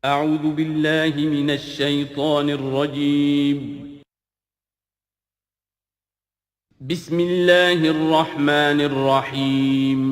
اعوذ باللہ من الشیطان الرجیم بسم اللہ الرحمن الرحیم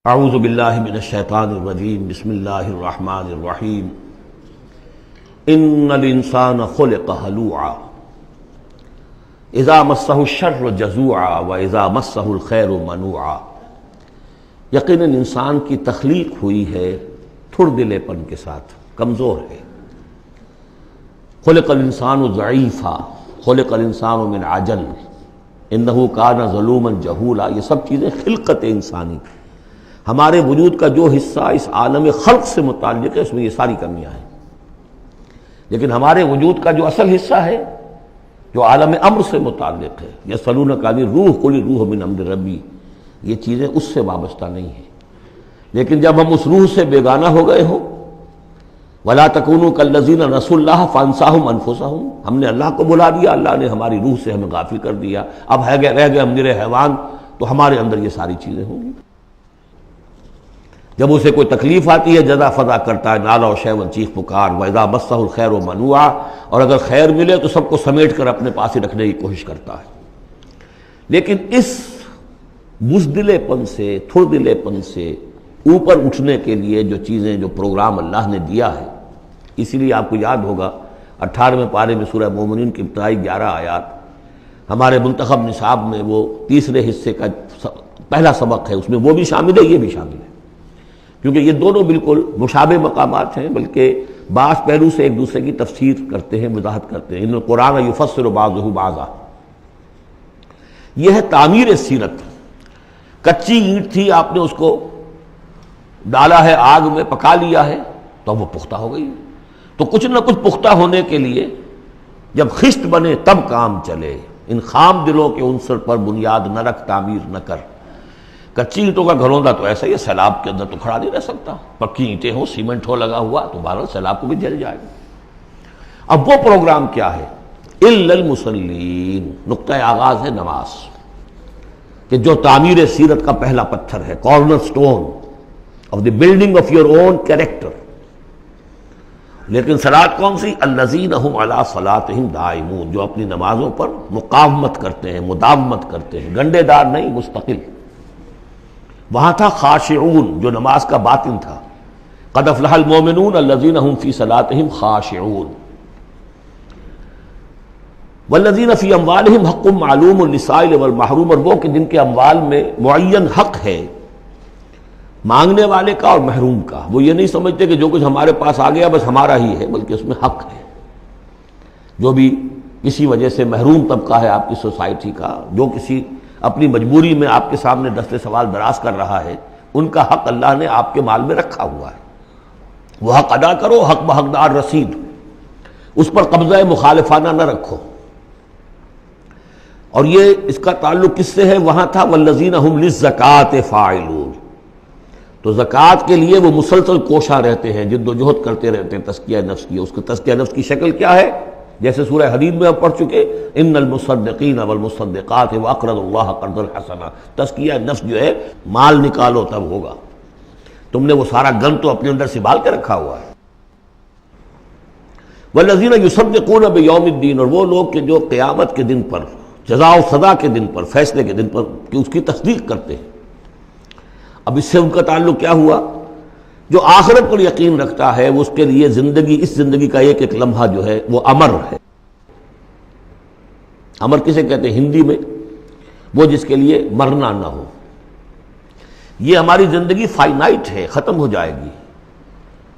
اعوذ باللہ من الشیطان الرجیم بسم اللہ الرحمن الرحیم ان الانسان خلق ہلوعا اذا مسہ الشر جزوعا واذا مسہ الخیر منوعا۔ یقیناً انسان کی تخلیق ہوئی ہے تھڑ دلے پن کے ساتھ، کمزور ہے۔ خلق الانسان ضعیفا، خلق الانسان من عجل، انہ کان ظلوما جہولا۔ یہ سب چیزیں خلقت انسانی، ہمارے وجود کا جو حصہ اس عالم خلق سے متعلق ہے اس میں یہ ساری کمیاں ہیں، لیکن ہمارے وجود کا جو اصل حصہ ہے جو عالم امر سے متعلق ہے، یسألونک عن الروح قل الروح من امر ربی، یہ چیزیں اس سے وابستہ نہیں ہیں۔ لیکن جب ہم اس روح سے بیگانہ ہو گئے ہوں، وَلَا تَكُونُوا كَالَّذِينَ نَسُوا اللَّهَ فَأَنسَاهُمْ أَنفُسَهُمْ، ہم نے اللہ کو بھلا دیا، اللہ نے ہماری روح سے ہمیں غافل کر دیا، اب رہ گئے ہم نرے حیوان، تو ہمارے اندر یہ ساری چیزیں ہوں گی۔ جب اسے کوئی تکلیف آتی ہے جزا فضا کرتا ہے، نالا و شیون، چیخ پکار، وَإِذَا مَسَّهُ الْخَيْرُ مَنُوعًا، اور اگر خیر ملے تو سب کو سمیٹ کر اپنے پاس ہی رکھنے کی کوشش کرتا ہے۔ لیکن اس بزدلے پن سے، تھڑ دلے پن سے اوپر اٹھنے کے لیے جو چیزیں، جو پروگرام اللہ نے دیا ہے، اسی لیے آپ کو یاد ہوگا 18ویں پارے میں سورہ مومنین کی ابتدائی 11 آیات ہمارے منتخب نصاب میں وہ تیسرے حصے کا پہلا سبق ہے، اس میں وہ بھی شامل ہے، یہ بھی شامل ہے، کیونکہ یہ دونوں بالکل مشابہ مقامات ہیں، بلکہ بعض پہلو سے ایک دوسرے کی تفسیر کرتے ہیں، وضاحت کرتے ہیں۔ ان القرآن یفسر بعضہ بعضا، یہ ہے تعمیر سیرت۔ کچی اینٹ تھی، آپ نے اس کو ڈالا ہے آگ میں، پکا لیا ہے تو وہ پختہ ہو گئی۔ تو کچھ نہ کچھ پختہ ہونے کے لیے جب خشت بنے تب کام چلے۔ ان خام دلوں کے عنصر پر بنیاد نہ رکھ، تعمیر نہ کر۔ کچی اینٹوں کا گھروندا تو ایسا ہی ہے، سیلاب کے اندر تو کھڑا نہیں رہ سکتا، پکی اینٹیں ہوں، سیمنٹ ہو لگا ہوا تو بہرحال سیلاب کو بھی جل جائے گا۔ اب وہ پروگرام کیا ہے؟ الا المصلین، نقطۂ آغاز ہے نماز، کہ جو تعمیر سیرت کا پہلا پتھر ہے، corner stone of the building of your own character. لیکن صلاۃ کون سی؟ الذین هم علی صلاتہم دائمون، جو اپنی نمازوں پر مقاومت کرتے ہیں، مداومت کرتے ہیں، گنڈے دار نہیں، مستقل۔ وہاں تھا خاشعون، جو نماز کا باطن تھا، قد افلح المؤمنون الذین هم فی صلاتہم خاشعون، والذین فی اموالہم حق معلوم للسائل والمحروم، اور وہ کہ جن کے اموال میں معین حق ہے مانگنے والے کا اور محروم کا۔ وہ یہ نہیں سمجھتے کہ جو کچھ ہمارے پاس آ گیا بس ہمارا ہی ہے، بلکہ اس میں حق ہے۔ جو بھی کسی وجہ سے محروم طبقہ ہے آپ کی سوسائٹی کا، جو کسی اپنی مجبوری میں آپ کے سامنے دست سوال دراز کر رہا ہے، ان کا حق اللہ نے آپ کے مال میں رکھا ہوا ہے۔ وہ حق ادا کرو، حق بحقدار رسید، اس پر قبضہ مخالفانہ نہ رکھو۔ اور یہ اس کا تعلق کس سے ہے؟ وہاں تھا والذین هم للزکاۃ فاعلون، تو زکوٰۃ کے لیے وہ مسلسل کوشاں رہتے ہیں، جد و جہد کرتے رہتے ہیں تزکیہ نفس کی۔ اس کا تزکیہ نفس کی شکل کیا ہے؟ جیسے سورہ حدید میں ہم پڑھ چکے، ان المصدقین والمصدقات واقرضوا اللہ قرضا حسنا۔ تزکیہ نفس جو ہے، مال نکالو تب ہوگا، تم نے وہ سارا گن تو اپنے اندر سنبھال کے رکھا ہوا ہے۔ والذین یصدقون بیوم الدین، اور وہ لوگ کہ جو قیامت کے دن پر، جزا و سزا کے دن پر، فیصلے کے دن پر کہ اس کی تصدیق کرتے ہیں۔ اب اس سے ان کا تعلق کیا ہوا؟ جو آخرت پر یقین رکھتا ہے وہ اس کے لیے زندگی، اس زندگی کا ایک ایک لمحہ جو ہے وہ امر ہے۔ امر کسے کہتے ہیں ہندی میں؟ وہ جس کے لیے مرنا نہ ہو۔ یہ ہماری زندگی فائنائٹ ہے، ختم ہو جائے گی،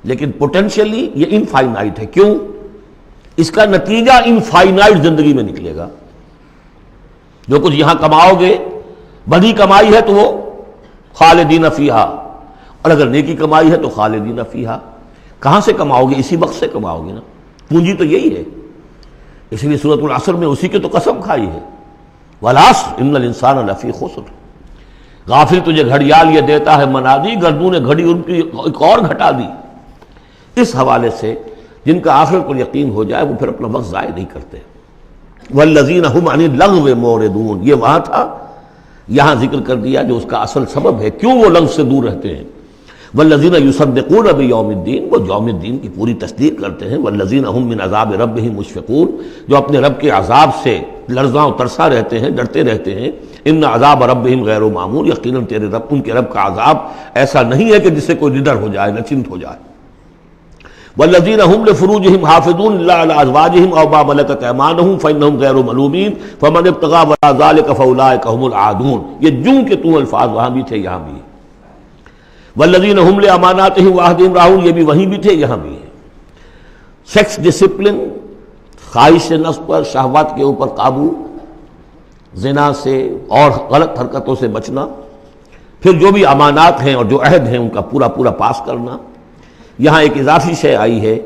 لیکن پوٹینشلی یہ انفائنائٹ ہے۔ کیوں؟ اس کا نتیجہ انفائنائٹ زندگی میں نکلے گا۔ جو کچھ یہاں کماؤ گے، بڑی کمائی ہے تو وہ خالدین فیہا، اور اگر نیکی کمائی ہے تو خالدین فیہا۔ کہاں سے کماؤ گے؟ اسی وقت سے کماؤ گے نا، پونجی تو یہی ہے۔ اس لیے سورۃ العصر میں اسی کی تو قسم کھائی ہے، والعصر ان الانسان لفی خسر۔ غافل تجھے گھڑیال یہ دیتا ہے منادی، گردوں نے گھڑی ان کی ایک اور گھٹا دی۔ اس حوالے سے جن کا آخرت پر یقین ہو جائے وہ پھر اپنا وقت ضائع نہیں کرتے۔ والذین هم عن اللغو معرضون، یہ وہاں تھا، یہاں ذکر کر دیا جو اس کا اصل سبب ہے کیوں وہ لغو سے دور رہتے ہیں۔ والذین یصدقون بیوم الدین، وہ یوم الدین کی پوری تصدیق کرتے ہیں۔ والذین هم من عذاب ربهم مشفقون، جو اپنے رب کے عذاب سے لرزاں و ترساں رہتے ہیں، ڈرتے رہتے ہیں۔ ان عذاب ربهم غیر معمول، یقیناً تیرے رب، ان کے رب کا عذاب ایسا نہیں ہے کہ جس سے کوئی نڈر ہو جائے، نچنت ہو جائے۔ والذین هم لفروجهم حافظون الا علی ازواجهم او ما ملکت ایمانهم فانهم غیر ملومین فمن ابتغى وراء ذلك فاولئک هم العادون، یہ جوں کے تو الفاظ وہاں بھی تھے یہاں بھی ہیں۔ والذین هم لاماناتهم وعهدهم راعون، یہ بھی وہیں بھی تھے یہاں بھی ہیں۔ سیکس ڈسپلن، خواہش نفس پر، شہوات کے اوپر قابو، زنا سے اور غلط حرکتوں سے بچنا، پھر جو بھی امانات ہیں اور جو عہد ہیں ان کا پورا پورا پاس کرنا۔ یہاں ایک اضافی شے آئی ہے،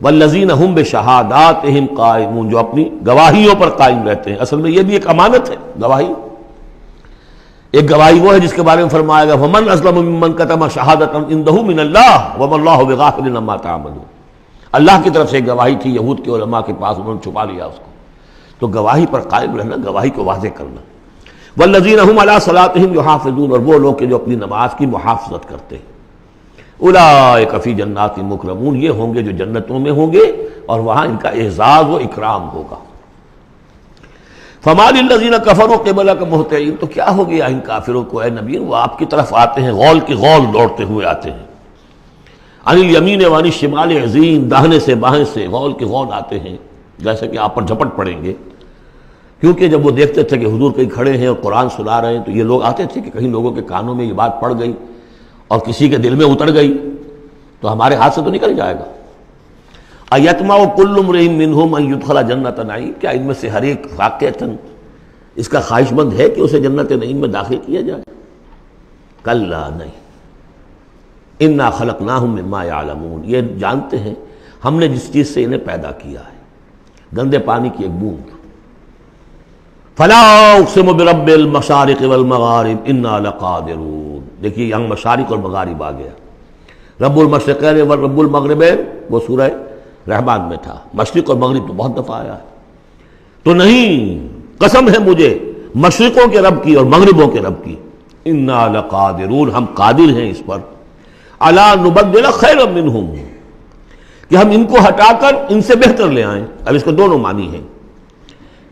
والذین هم بشہاداتہم قائمون، جو اپنی گواہیوں پر قائم رہتے ہیں۔ اصل میں یہ بھی ایک امانت ہے، گواہی۔ ایک گواہی وہ ہے جس کے بارے میں فرمایا گیا فمن اسلم ممن کتم شہادۃ عنده من اللہ وما اللہ بغافل عما تعملون، اللہ کی طرف سے ایک گواہی تھی یہود کے علماء کے پاس، انہوں نے چھپا لیا اس کو۔ تو گواہی پر قائم رہنا، گواہی کو واضح کرنا۔ والذین هم علی صلاتہم یحافظون، اور وہ لوگ کہ جو اپنی نماز کی محافظت کرتے ہیں۔ اولئک فی جنات مکرمون، یہ ہوں گے جو جنتوں میں ہوں گے اور وہاں ان کا اعزاز و اکرام ہوگا۔ فما للذین کفروا قبلک مہطعین، تو کیا ہو گیا ان کافروں کو اے نبی، وہ آپ کی طرف آتے ہیں غول کی غول دوڑتے ہوئے آتے ہیں۔ عن الیمین وعن الشمال عزین، داہنے سے بائیں سے غول کی غول آتے ہیں، جیسے کہ آپ پر جھپٹ پڑیں گے۔ کیونکہ جب وہ دیکھتے تھے کہ حضور کہیں کھڑے ہیں اور قرآن سنا رہے ہیں تو یہ لوگ آتے تھے کہ کہیں لوگوں کے کانوں میں یہ بات پڑ گئی اور کسی کے دل میں اتر گئی تو ہمارے ہاتھ سے تو نکل جائے گا۔ ایطمع کل امرئ منہم ان یدخل جنۃ نعیم، کیا ان میں سے ہر ایک واقعتاً اس کا خواہش مند ہے کہ اسے جنت نعیم میں داخل کیا جائے؟ کلا نہیں، انا خلقناہم مما یعلمون، یہ جانتے ہیں ہم نے جس چیز سے انہیں پیدا کیا ہے، گندے پانی کی ایک بوند۔ فلا اقسم برب المشارق والمغارب انا لقادرون، دیکھیے یہاں مشارق اور مغارب آ گیا۔ رب المشرقین و رب المغربین وہ سورہ رحمان میں تھا، مشرق اور مغرب تو بہت دفعہ آیا ہے۔ تو نہیں، قسم ہے مجھے مشرقوں کے رب کی اور مغربوں کے رب کی، انا لقادرون، ہم قادر ہیں اس پر، الا نبدل خیرا منہم، کہ ہم ان کو ہٹا کر ان سے بہتر لے آئیں۔ اب اس کے دونوں معنی ہیں،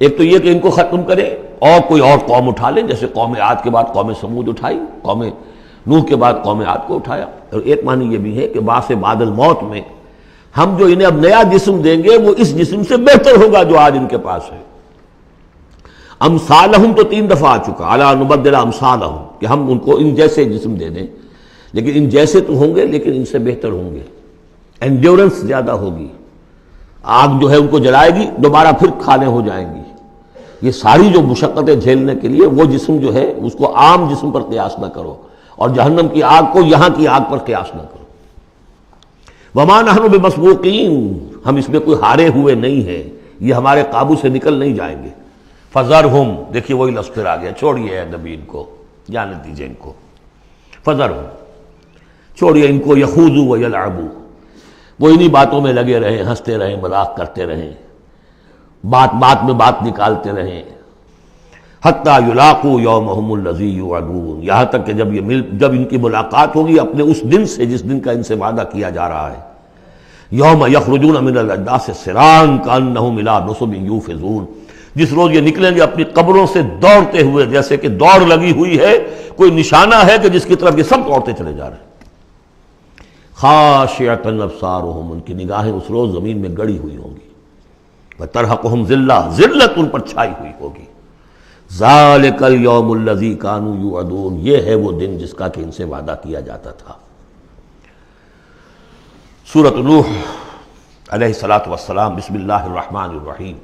ایک تو یہ کہ ان کو ختم کرے اور کوئی اور قوم اٹھا لیں، جیسے قوم عاد کے بعد قوم سمود اٹھائی، قوم نوح کے بعد قوم عاد کو اٹھایا۔ اور ایک معنی یہ بھی ہے کہ بعث بعد الموت میں ہم جو انہیں اب نیا جسم دیں گے وہ اس جسم سے بہتر ہوگا جو آج ان کے پاس ہے۔ امثالہم تو 3 دفعہ آ چکا، الا نبدل امثالہم، کہ ہم ان کو ان جیسے جسم دے دیں، لیکن ان جیسے تو ہوں گے لیکن ان سے بہتر ہوں گے، انڈیورنس زیادہ ہوگی، آگ جو ہے ان کو جلائے گی دوبارہ پھر کھانے ہو جائیں گی۔ یہ ساری جو مشقتیں جھیلنے کے لیے وہ جسم جو ہے اس کو عام جسم پر قیاس نہ کرو، اور جہنم کی آگ کو یہاں کی آگ پر قیاس نہ کرو۔ وما نحن بمسبوقین، ہم اس میں کوئی ہارے ہوئے نہیں ہیں، یہ ہمارے قابو سے نکل نہیں جائیں گے۔ فذرہم، دیکھیے وہی لفظ پھر آ گیا، چھوڑیے اے نبی ان کو، جانے دیجیے ان کو، فذرہم، چھوڑیے ان کو، یخوضوا ویلعبوا، وہ انہی باتوں میں لگے رہیں، ہنستے رہیں، مذاق کرتے رہیں، بات بات میں بات نکالتے رہیں، حتیٰ یلاقوا یومہم الذی یوعدون، یہاں تک کہ جب ان کی ملاقات ہوگی اپنے اس دن سے جس دن کا ان سے وعدہ کیا جا رہا ہے۔ یوم یخرجون من الاجداث سراعا کانہم الی نصب یوفضون، جس روز یہ نکلیں گے اپنی قبروں سے دوڑتے ہوئے، جیسے کہ دوڑ لگی ہوئی ہے، کوئی نشانہ ہے کہ جس کی طرف یہ سب دوڑتے چلے جا رہے ہیں۔ خاشعۃ ابصارہم، ان کی نگاہیں اس روز زمین میں گڑی ہوئی ہوں گی، وترہقہم ذلہ، ذلت ان پر چھائی ہوئی ہوگی۔ ذالک الیوم الذی کانوا یوعدون، یہ ہے وہ دن جس کا کہ ان سے وعدہ کیا جاتا تھا۔ سورۃ نوح علیہ الصلاۃ والسلام، بسم اللہ الرحمن الرحیم۔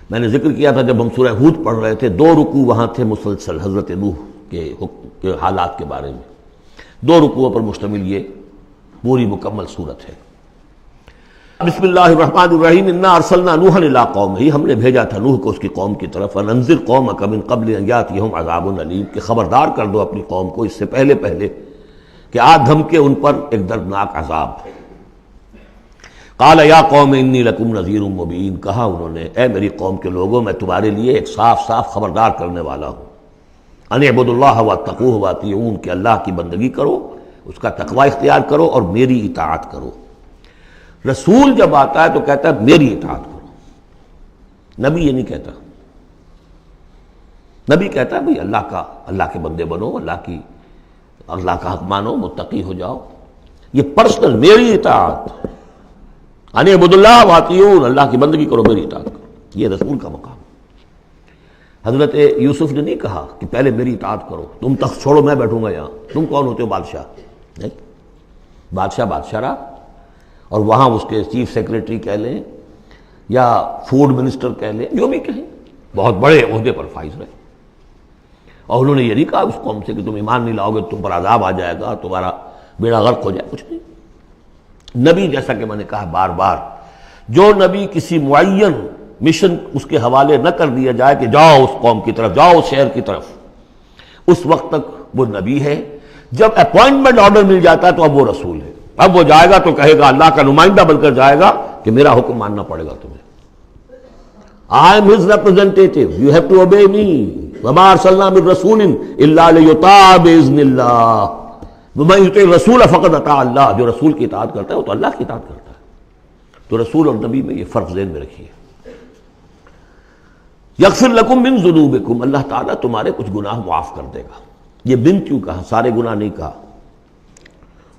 میں نے ذکر کیا تھا جب ہم سورہ ہود پڑھ رہے تھے، 2 رکوع وہاں تھے مسلسل حضرت نوح کے حالات کے بارے میں، 2 رکوعوں پر مشتمل یہ پوری مکمل صورت ہے۔ بسم اللہ الرحمن الرحیم، انا ارسلنا نوحا الی قومہ، ہم نے بھیجا تھا نوح کو اس کی قوم کی طرف، انذر قومک من قبل ان یاتیہم عذاب علیم، کہ خبردار کر دو اپنی قوم کو اس سے پہلے کہ آ دھمکے ان پر ایک دردناک عذاب۔ قال یا قوم انی لکم نذیر مبین، کہا انہوں نے اے میری قوم کے لوگوں میں تمہارے لیے ایک صاف صاف خبردار کرنے والا ہوں، ان اعبدوا اللہ واتقوہ واطیعون، کہ اللہ کی بندگی کرو، اس کا تقوی اختیار کرو اور میری اطاعت کرو۔ رسول جب آتا ہے تو کہتا ہے میری اطاعت کرو، نبی یہ نہیں کہتا۔ نبی کہتا ہے بھئی اللہ کے بندے بنو، اللہ کا حق مانو، متقی ہو جاؤ۔ یہ پرسنل میری اطاعت، ان اعبدوا اللہ واطیعون، اللہ کی بندگی کرو، میری اطاعت کرو، یہ رسول کا مقام۔ حضرت یوسف نے نہیں کہا کہ پہلے میری اطاعت کرو، تم تخت چھوڑو میں بیٹھوں گا یہاں، تم کون ہوتے ہو بادشاہ؟ نہیں، بادشاہ رہا، اور وہاں اس کے چیف سیکریٹری کہہ لیں یا فوڈ منسٹر کہہ لیں، جو بھی کہیں، بہت بڑے عہدے پر فائز رہے۔ اور انہوں نے یہ نہیں کہا اس قوم سے کہ تم ایمان نہیں لاؤ گے تم پر عذاب آ جائے گا، تمہارا بیڑا غرق ہو جائے، کچھ نہیں۔ نبی جیسا کہ میں نے کہا بار بار، جو نبی کسی معین مشن اس کے حوالے نہ کر دیا جائے کہ جاؤ اس قوم کی طرف، جاؤ اس شہر کی طرف، اس وقت تک وہ نبی ہے۔ جب اپوائنٹمنٹ آرڈر مل جاتا ہے تو اب وہ رسول ہے، اب وہ جائے گا تو کہے گا، اللہ کا نمائندہ بن کر جائے گا کہ میرا حکم ماننا پڑے گا تمہیں۔ I am his representative, you have to obey me. وَمَا أَرْسَلْنَا مِن رَسُولٍ إِلَّا لِيُطَاعَ بِإِذْنِ اللَّهِ وَمَن يُطِعِ الرَّسُولَ فَقَدْ أَطَاعَ اللَّهَ، جو رسول کی اطاعت کرتا ہے وہ تو اللہ کی اطاعت کرتا ہے۔ تو رسول اور نبی میں یہ فرق ذہن میں رکھیے۔ یغفر لکم من ذنوبکم، اللہ تعالیٰ تمہارے کچھ گناہ معاف کر دے گا۔ یہ بن کیوں کہا، سارے گناہ نہیں کہا۔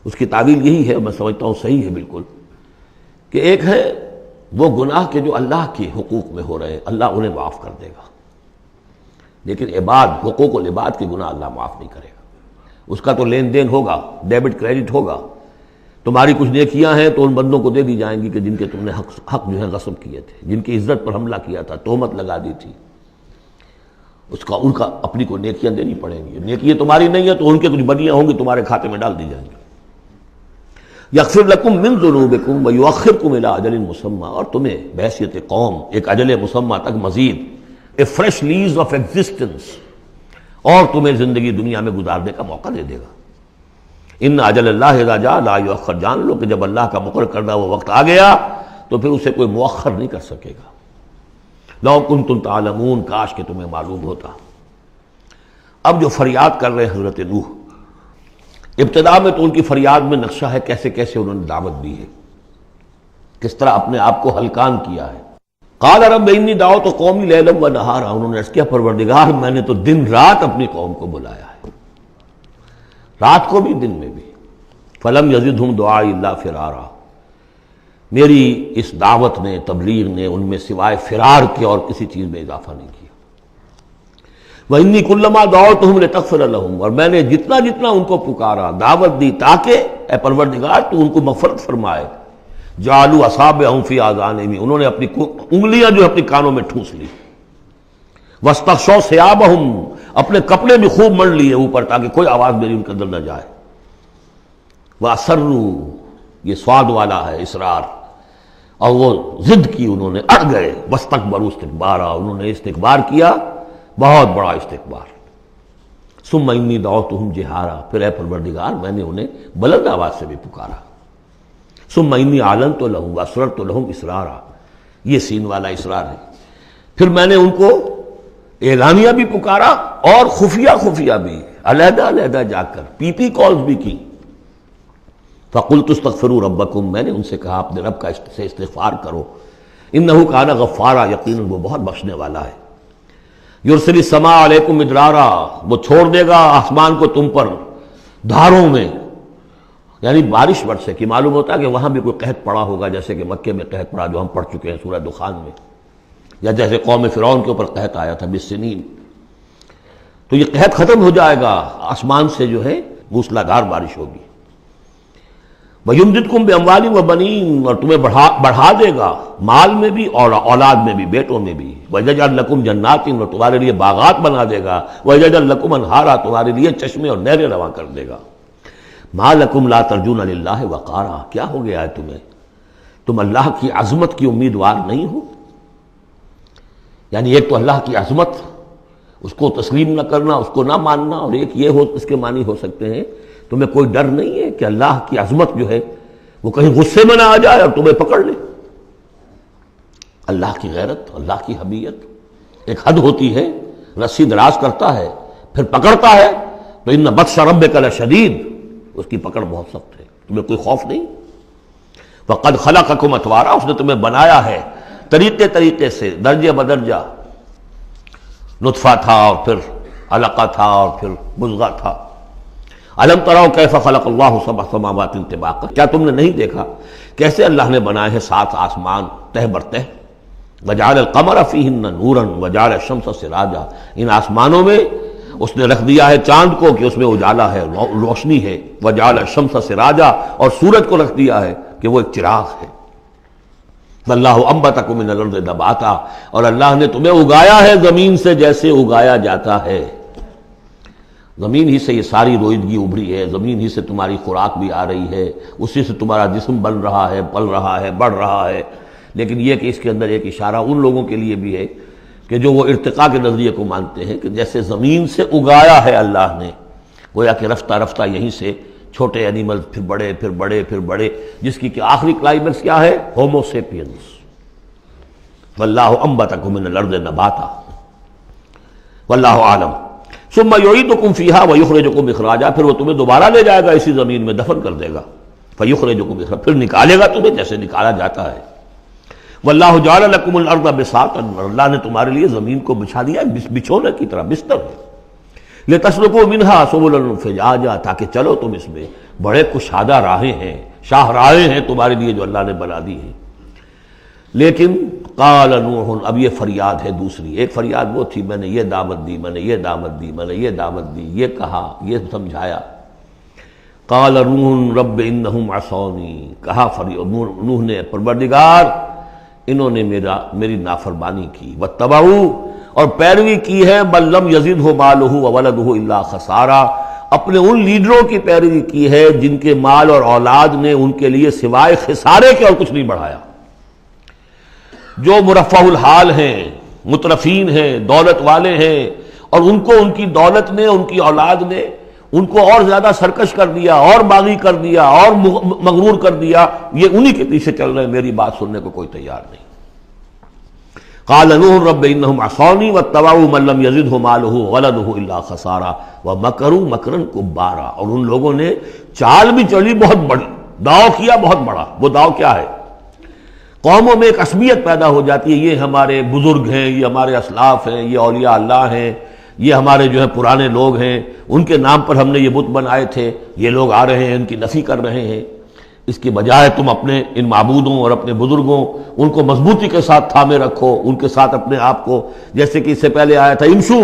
اس کی تعویل یہی ہے، میں سمجھتا ہوں صحیح ہے بالکل، کہ ایک ہے وہ گناہ کے جو اللہ کے حقوق میں ہو رہے ہیں، اللہ انہیں معاف کر دے گا، لیکن عباد، حقوق العباد کے گناہ اللہ معاف نہیں کرے گا۔ اس کا تو لین دین ہوگا، ڈیبٹ کریڈٹ ہوگا، تمہاری کچھ نیکیاں ہیں تو ان بندوں کو دے دی جائیں گی کہ جن کے تم نے حق جو ہے غصب کیے تھے، جن کی عزت پر حملہ کیا تھا، تہمت لگا دی تھی، ان کا اپنی کو نیکیاں دینی پڑیں گی۔ نیکیاں تمہاری نہیں ہیں تو ان کے کچھ بدیاں ہوں گی، تمہارے کھاتے میں ڈال دی جائیں گی۔ یغفر لکم من ذنوبکم ویؤخرکم الی اجل مسمى، اور تمہیں بحیثیت قوم ایک اجل مسمى تک مزید a fresh lease of existence, اور تمہیں زندگی دنیا میں گزارنے کا موقع دے دے گا۔ ان اجل اللہ اذا جاء لا یؤخر، جان لو کہ جب اللہ کا مقرر کردہ وہ وقت آ گیا تو پھر اسے کوئی مؤخر نہیں کر سکے گا۔ لو کنتم تعلمون، کاش کہ تمہیں معلوم ہوتا۔ اب جو فریاد کر رہے حضرت نوح، ابتدا میں تو ان کی فریاد میں نقشہ ہے کیسے کیسے انہوں نے دعوت دی ہے، کس طرح اپنے آپ کو ہلکان کیا ہے۔ قال رب انی دعوت قومی لیلا و نہارا، انہوں نے عرض کیا پروردگار میں نے تو دن رات اپنی قوم کو بلایا ہے، رات کو بھی دن میں بھی۔ فلم یزدہم دعائی الا فرارا، میری اس دعوت نے، تبلیغ نے ان میں سوائے فرار کے اور کسی چیز میں اضافہ نہیں کیا۔ وَإِنِّي كُلَّمَا دَعَوْتُهُمْ لِتَغْفِرَ لَهُمْ، اور میں نے جتنا جتنا ان کو پکارا، دعوت دی تاکہ اے پروردگار تو ان کو مغفرت فرمائے۔ جعلوا اصابعهم فی آذانہم، انہوں نے اپنی انگلیاں جو اپنی کانوں میں ٹھوس لی۔ واستغشوا ثیابہم، اپنے کپڑے بھی خوب مڑ لیے اوپر تاکہ کوئی آواز میری ان کے اندر نہ جائے۔ وَأَصَرُّوا، یہ سواد والا ہے اصرار، اور وہ ضد کی، انہوں نے اڑ گئے۔ واستکبروا استکبارا، انہوں نے استکبار کیا، بہت بڑا استکبار۔ ثم انی دعوتہم جہارا، پھر اے پروردگار میں نے انہیں بلند آواز سے بھی پکارا۔ ثم انی اعلنت لہم واسررت لہم اسرارا، یہ سین والا اسرار ہے۔ پھر میں نے ان کو اعلانیہ بھی پکارا اور خفیہ بھی، علیحدہ علیحدہ جا کر پی پی کالز بھی کی۔ فقلت استغفروا ربکم، میں نے ان سے کہا اپنے رب کا سے استغفار کرو، انہ کان غفارا، یقیناً وہ بہت بخشنے والا ہے۔ یرسل السماء علیکم مدرارا، وہ چھوڑ دے گا آسمان کو تم پر دھاروں میں، یعنی بارش برسے کہ معلوم ہوتا ہے کہ وہاں بھی کوئی قحط پڑا ہوگا، جیسے کہ مکے میں قحط پڑا جو ہم پڑھ چکے ہیں سورہ دخان میں، یا جیسے قوم فرعون کے اوپر قحط آیا تھا بالسنین۔ تو یہ قحط ختم ہو جائے گا، آسمان سے جو ہے موسلادھار بارش ہوگی۔ وَيُمْدِدْكُمْ بِأَمْوَالٍ وَبَنِينَ، اور تمہیں بڑھا دے گا مال میں بھی اور اولاد میں بھی، بیٹوں میں بھی۔ وَيَجْعَلْ لَكُمْ جَنَّاتٍ، اور تمہارے لیے باغات بنا دے گا۔ وَيَجْعَلْ لَكُمْ أَنْهَارًا، تمہارے لیے چشمے اور نہریں رواں کر دے گا۔ ما لکم لا ترجون للہ وقارا، کیا ہو گیا ہے تمہیں، تم اللہ کی عظمت کی امیدوار نہیں ہو؟ یعنی ایک تو اللہ کی عظمت، اس کو تسلیم نہ کرنا، اس کو نہ ماننا، اور ایک یہ ہو، اس کے معنی ہو سکتے ہیں تمہیں کوئی ڈر نہیں ہے کہ اللہ کی عظمت جو ہے وہ کہیں غصے میں نہ آ جائے اور تمہیں پکڑ لے۔ اللہ کی غیرت، اللہ کی حمیت ایک حد ہوتی ہے، رسی دراز کرتا ہے پھر پکڑتا ہے تو ان بطش ربک لشدید، اس کی پکڑ بہت سخت ہے، تمہیں کوئی خوف نہیں۔ وقد خلقکم اطوارا، اس نے تمہیں بنایا ہے طریقے طریقے سے، درجے بدرجہ، نطفہ تھا اور پھر علقہ تھا اور پھر مضغہ تھا۔ الم تروا کیف خلق اللہ سبع سماوات طباقا، کیا تم نے نہیں دیکھا کیسے اللہ نے بنائے ہیں 7 آسمان تہ بر تہ، وجعل القمر فیہن نورا وجعل الشمس سراجا، ان آسمانوں میں اس نے رکھ دیا ہے چاند کو کہ اس میں اجالا ہے، روشنی ہے، وجعل الشمس سراجا، اور سورج کو رکھ دیا ہے کہ وہ ایک چراغ ہے۔ واللہ انبتکم من الارض نباتا، اور اللہ نے تمہیں اگایا ہے زمین سے جیسے اگایا جاتا ہے، زمین ہی سے یہ ساری روئیدگی ابھری ہے، زمین ہی سے تمہاری خوراک بھی آ رہی ہے، اسی سے تمہارا جسم بن رہا ہے، پل رہا ہے، بڑھ رہا ہے۔ لیکن یہ کہ اس کے اندر ایک اشارہ ان لوگوں کے لیے بھی ہے کہ جو وہ ارتقاء کے نظریے کو مانتے ہیں کہ جیسے زمین سے اگایا ہے اللہ نے، گویا کہ رفتہ رفتہ یہیں سے چھوٹے اینیمل پھر بڑے پھر بڑے پھر بڑے، جس کی کہ آخری کلائمیکس کیا ہے؟ Homo sapiens. واللہ انبتکم من الارض نباتا واللہ عالم ثم یعیدکم فیہا ویخرجکم اخراجا، پھر وہ تمہیں دوبارہ لے جائے گا اسی زمین میں، دفن کر دے گا، فیخرجکم اخراجا، پھر نکالے گا تمہیں جیسے نکالا جاتا ہے۔ واللہ جعل لکم الارض بساطا، اللہ نے تمہارے لیے زمین کو بچھا دیا ہے بچھونے کی طرح، بستر ہے، لتسلکوا منہا سبلا فجاجا، تاکہ چلو تم اس میں، بڑے کشادہ راہیں ہیں، شاہ راہیں ہیں تمہارے لیے جو اللہ نے بنا دی ہیں۔ لیکن قال نوح، اب یہ فریاد ہے دوسری، ایک فریاد وہ تھی میں نے یہ دعوت دی، میں نے یہ دعوت دی، میں نے یہ دعوت دی، یہ کہا، یہ سمجھایا۔ قال نوح رب انہم عصونی، کہا نوح نے پروردگار انہوں نے میری نافرمانی کی، واتبعوا، اور پیروی کی ہے، بل لم یزدہ مالہ وولدہ الا خسارا، اپنے ان لیڈروں کی پیروی کی ہے جن کے مال اور اولاد نے ان کے لیے سوائے خسارے کے اور کچھ نہیں بڑھایا۔ جو مرفہ الحال ہیں، مترفین ہیں، دولت والے ہیں، اور ان کو ان کی دولت نے، ان کی اولاد نے ان کو اور زیادہ سرکش کر دیا، اور باغی کر دیا، اور مغرور کر دیا، یہ انہی کے پیچھے چل رہے ہیں، میری بات سننے کو کوئی تیار نہیں۔ قال نوح رب انہم عصونی واتبعوا من لم یزدہ مالہ وولدہ الا خسارا ومکروا مکرا کبارا، اور ان لوگوں نے چال بھی چلی بہت بڑی، داؤ کیا بہت بڑا۔ وہ داؤ کیا ہے؟ قوموں میں ایک عصبیت پیدا ہو جاتی ہے، یہ ہمارے بزرگ ہیں، یہ ہمارے اسلاف ہیں، یہ اولیاء اللہ ہیں، یہ ہمارے جو ہے پرانے لوگ ہیں، ان کے نام پر ہم نے یہ بت بنائے تھے، یہ لوگ آ رہے ہیں ان کی نفی کر رہے ہیں۔ اس کی بجائے تم اپنے ان معبودوں اور اپنے بزرگوں ان کو مضبوطی کے ساتھ تھامے رکھو، ان کے ساتھ اپنے آپ کو، جیسے کہ اس سے پہلے آیا تھا امشو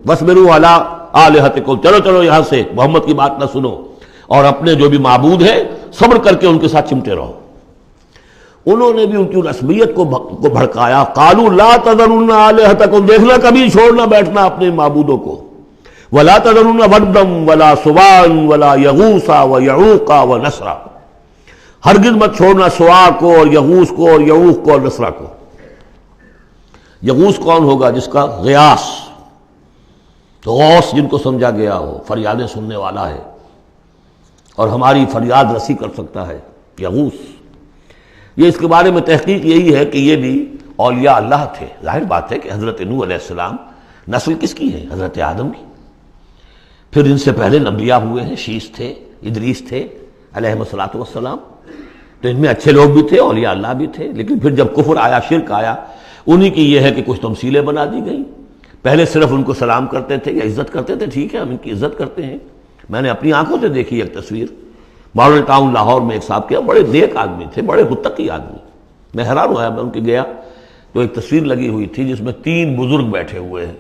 واصبروا علی آلہتکم، چلو چلو یہاں سے، محمد کی بات نہ سنو، اور اپنے جو بھی معبود ہیں صبر کر کے ان کے ساتھ چمٹے رہو۔ انہوں نے بھی ان کی رسمیت کو بھڑکایا، قالوا لا تذرن آلہتکم، دیکھنا کبھی چھوڑنا بیٹھنا اپنے معبودوں کو، ولا تذرن ودا ولا سواعا ولا یغوث ویعوق ونسرا، ہرگز مت چھوڑنا سواع کو اور یغوث کو اور یعوق کو اور نسرا کو۔ یغوث کون ہوگا؟ جس کا غیاث، غوث جن کو سمجھا گیا ہو، فریادیں سننے والا ہے اور ہماری فریاد رسی کر سکتا ہے، یغوث۔ یہ اس کے بارے میں تحقیق یہی ہے کہ یہ بھی اولیاء اللہ تھے۔ ظاہر بات ہے کہ حضرت نوح علیہ السلام نسل کس کی ہے؟ حضرت آدم کی۔ پھر ان سے پہلے انبیاء ہوئے ہیں، شیش تھے، ادریس تھے علیہ الصلوۃ والسلام، تو ان میں اچھے لوگ بھی تھے، اولیاء اللہ بھی تھے۔ لیکن پھر جب کفر آیا، شرک آیا، انہی کی یہ ہے کہ کچھ تمثیلیں بنا دی گئیں۔ پہلے صرف ان کو سلام کرتے تھے یا عزت کرتے تھے، ٹھیک ہے ہم ان کی عزت کرتے ہیں۔ میں نے اپنی آنکھوں سے دیکھی ایک تصویر، ماڈل ٹاؤن لاہور میں ایک صاحب کے، بڑے نیک آدمی تھے، بڑے متقی آدمی، میں حیران ہوا، میں ان کے گیا تو ایک تصویر لگی ہوئی تھی جس میں 3 بزرگ بیٹھے ہوئے ہیں،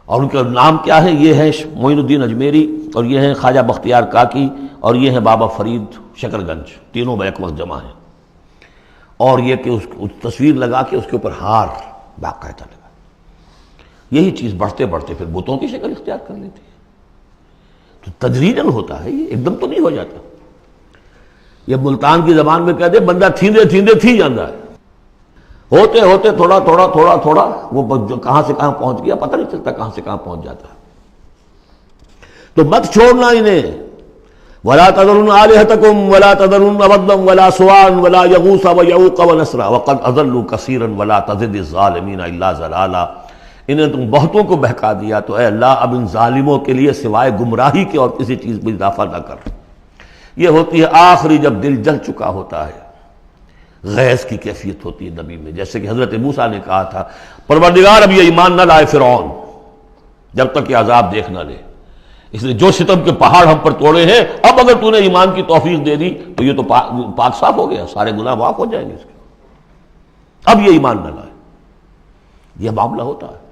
اور ان کا نام کیا ہے؟ یہ ہے معین الدین اجمیری، اور یہ ہیں خواجہ بختیار کاکی، اور یہ ہیں بابا فرید شکر گنج، تینوں بیک وقت جمع ہیں۔ اور یہ کہ اس تصویر لگا کے اس کے اوپر ہار باقاعدہ لگا۔ یہی چیز بڑھتے بڑھتے پھر بتوں کی شکل اختیار کر لیتی ہے۔ تو تدریجاً ہوتا ہے، یہ ایک دم تو نہیں ہو جاتا. یہ ملتان کی زبان میں کہتے ہیں بندہ تھیندے تھیندے تھی جاتا ہے، ہوتے ہوتے تھوڑا تھوڑا تھوڑا تھوڑا وہ کہاں سے کہاں پہنچ گیا پتہ نہیں چلتا کہاں سے کہاں پہنچ جاتا ہے. تو مت چھوڑنا انہیں. ولا تذرن آلہتکم ولا تذرن ودا ولا سواعا ولا یغوث ویعوق ونسرا وقد اضلوا کثیرا ولا تزد الظالمین الا ضلالا. انہیں تم بہتوں کو بہکا دیا تو اے اللہ اب ان ظالموں کے لیے سوائے گمراہی کے اور کسی چیز میں اضافہ نہ کر. یہ ہوتی ہے آخری جب دل جل چکا ہوتا ہے، غیظ کی کیفیت ہوتی ہے نبی میں، جیسے کہ حضرت موسیٰ نے کہا تھا پروردگار اب یہ ایمان نہ لائے فرعون جب تک یہ عذاب دیکھ نہ لے، اس لیے جو ستم کے پہاڑ ہم پر توڑے ہیں اب اگر تو نے ایمان کی توفیق دے دی تو یہ تو پاک صاف ہو گیا، سارے گناہ معاف ہو جائیں گے اس کے، اب یہ ایمان نہ لائے. یہ معاملہ ہوتا ہے.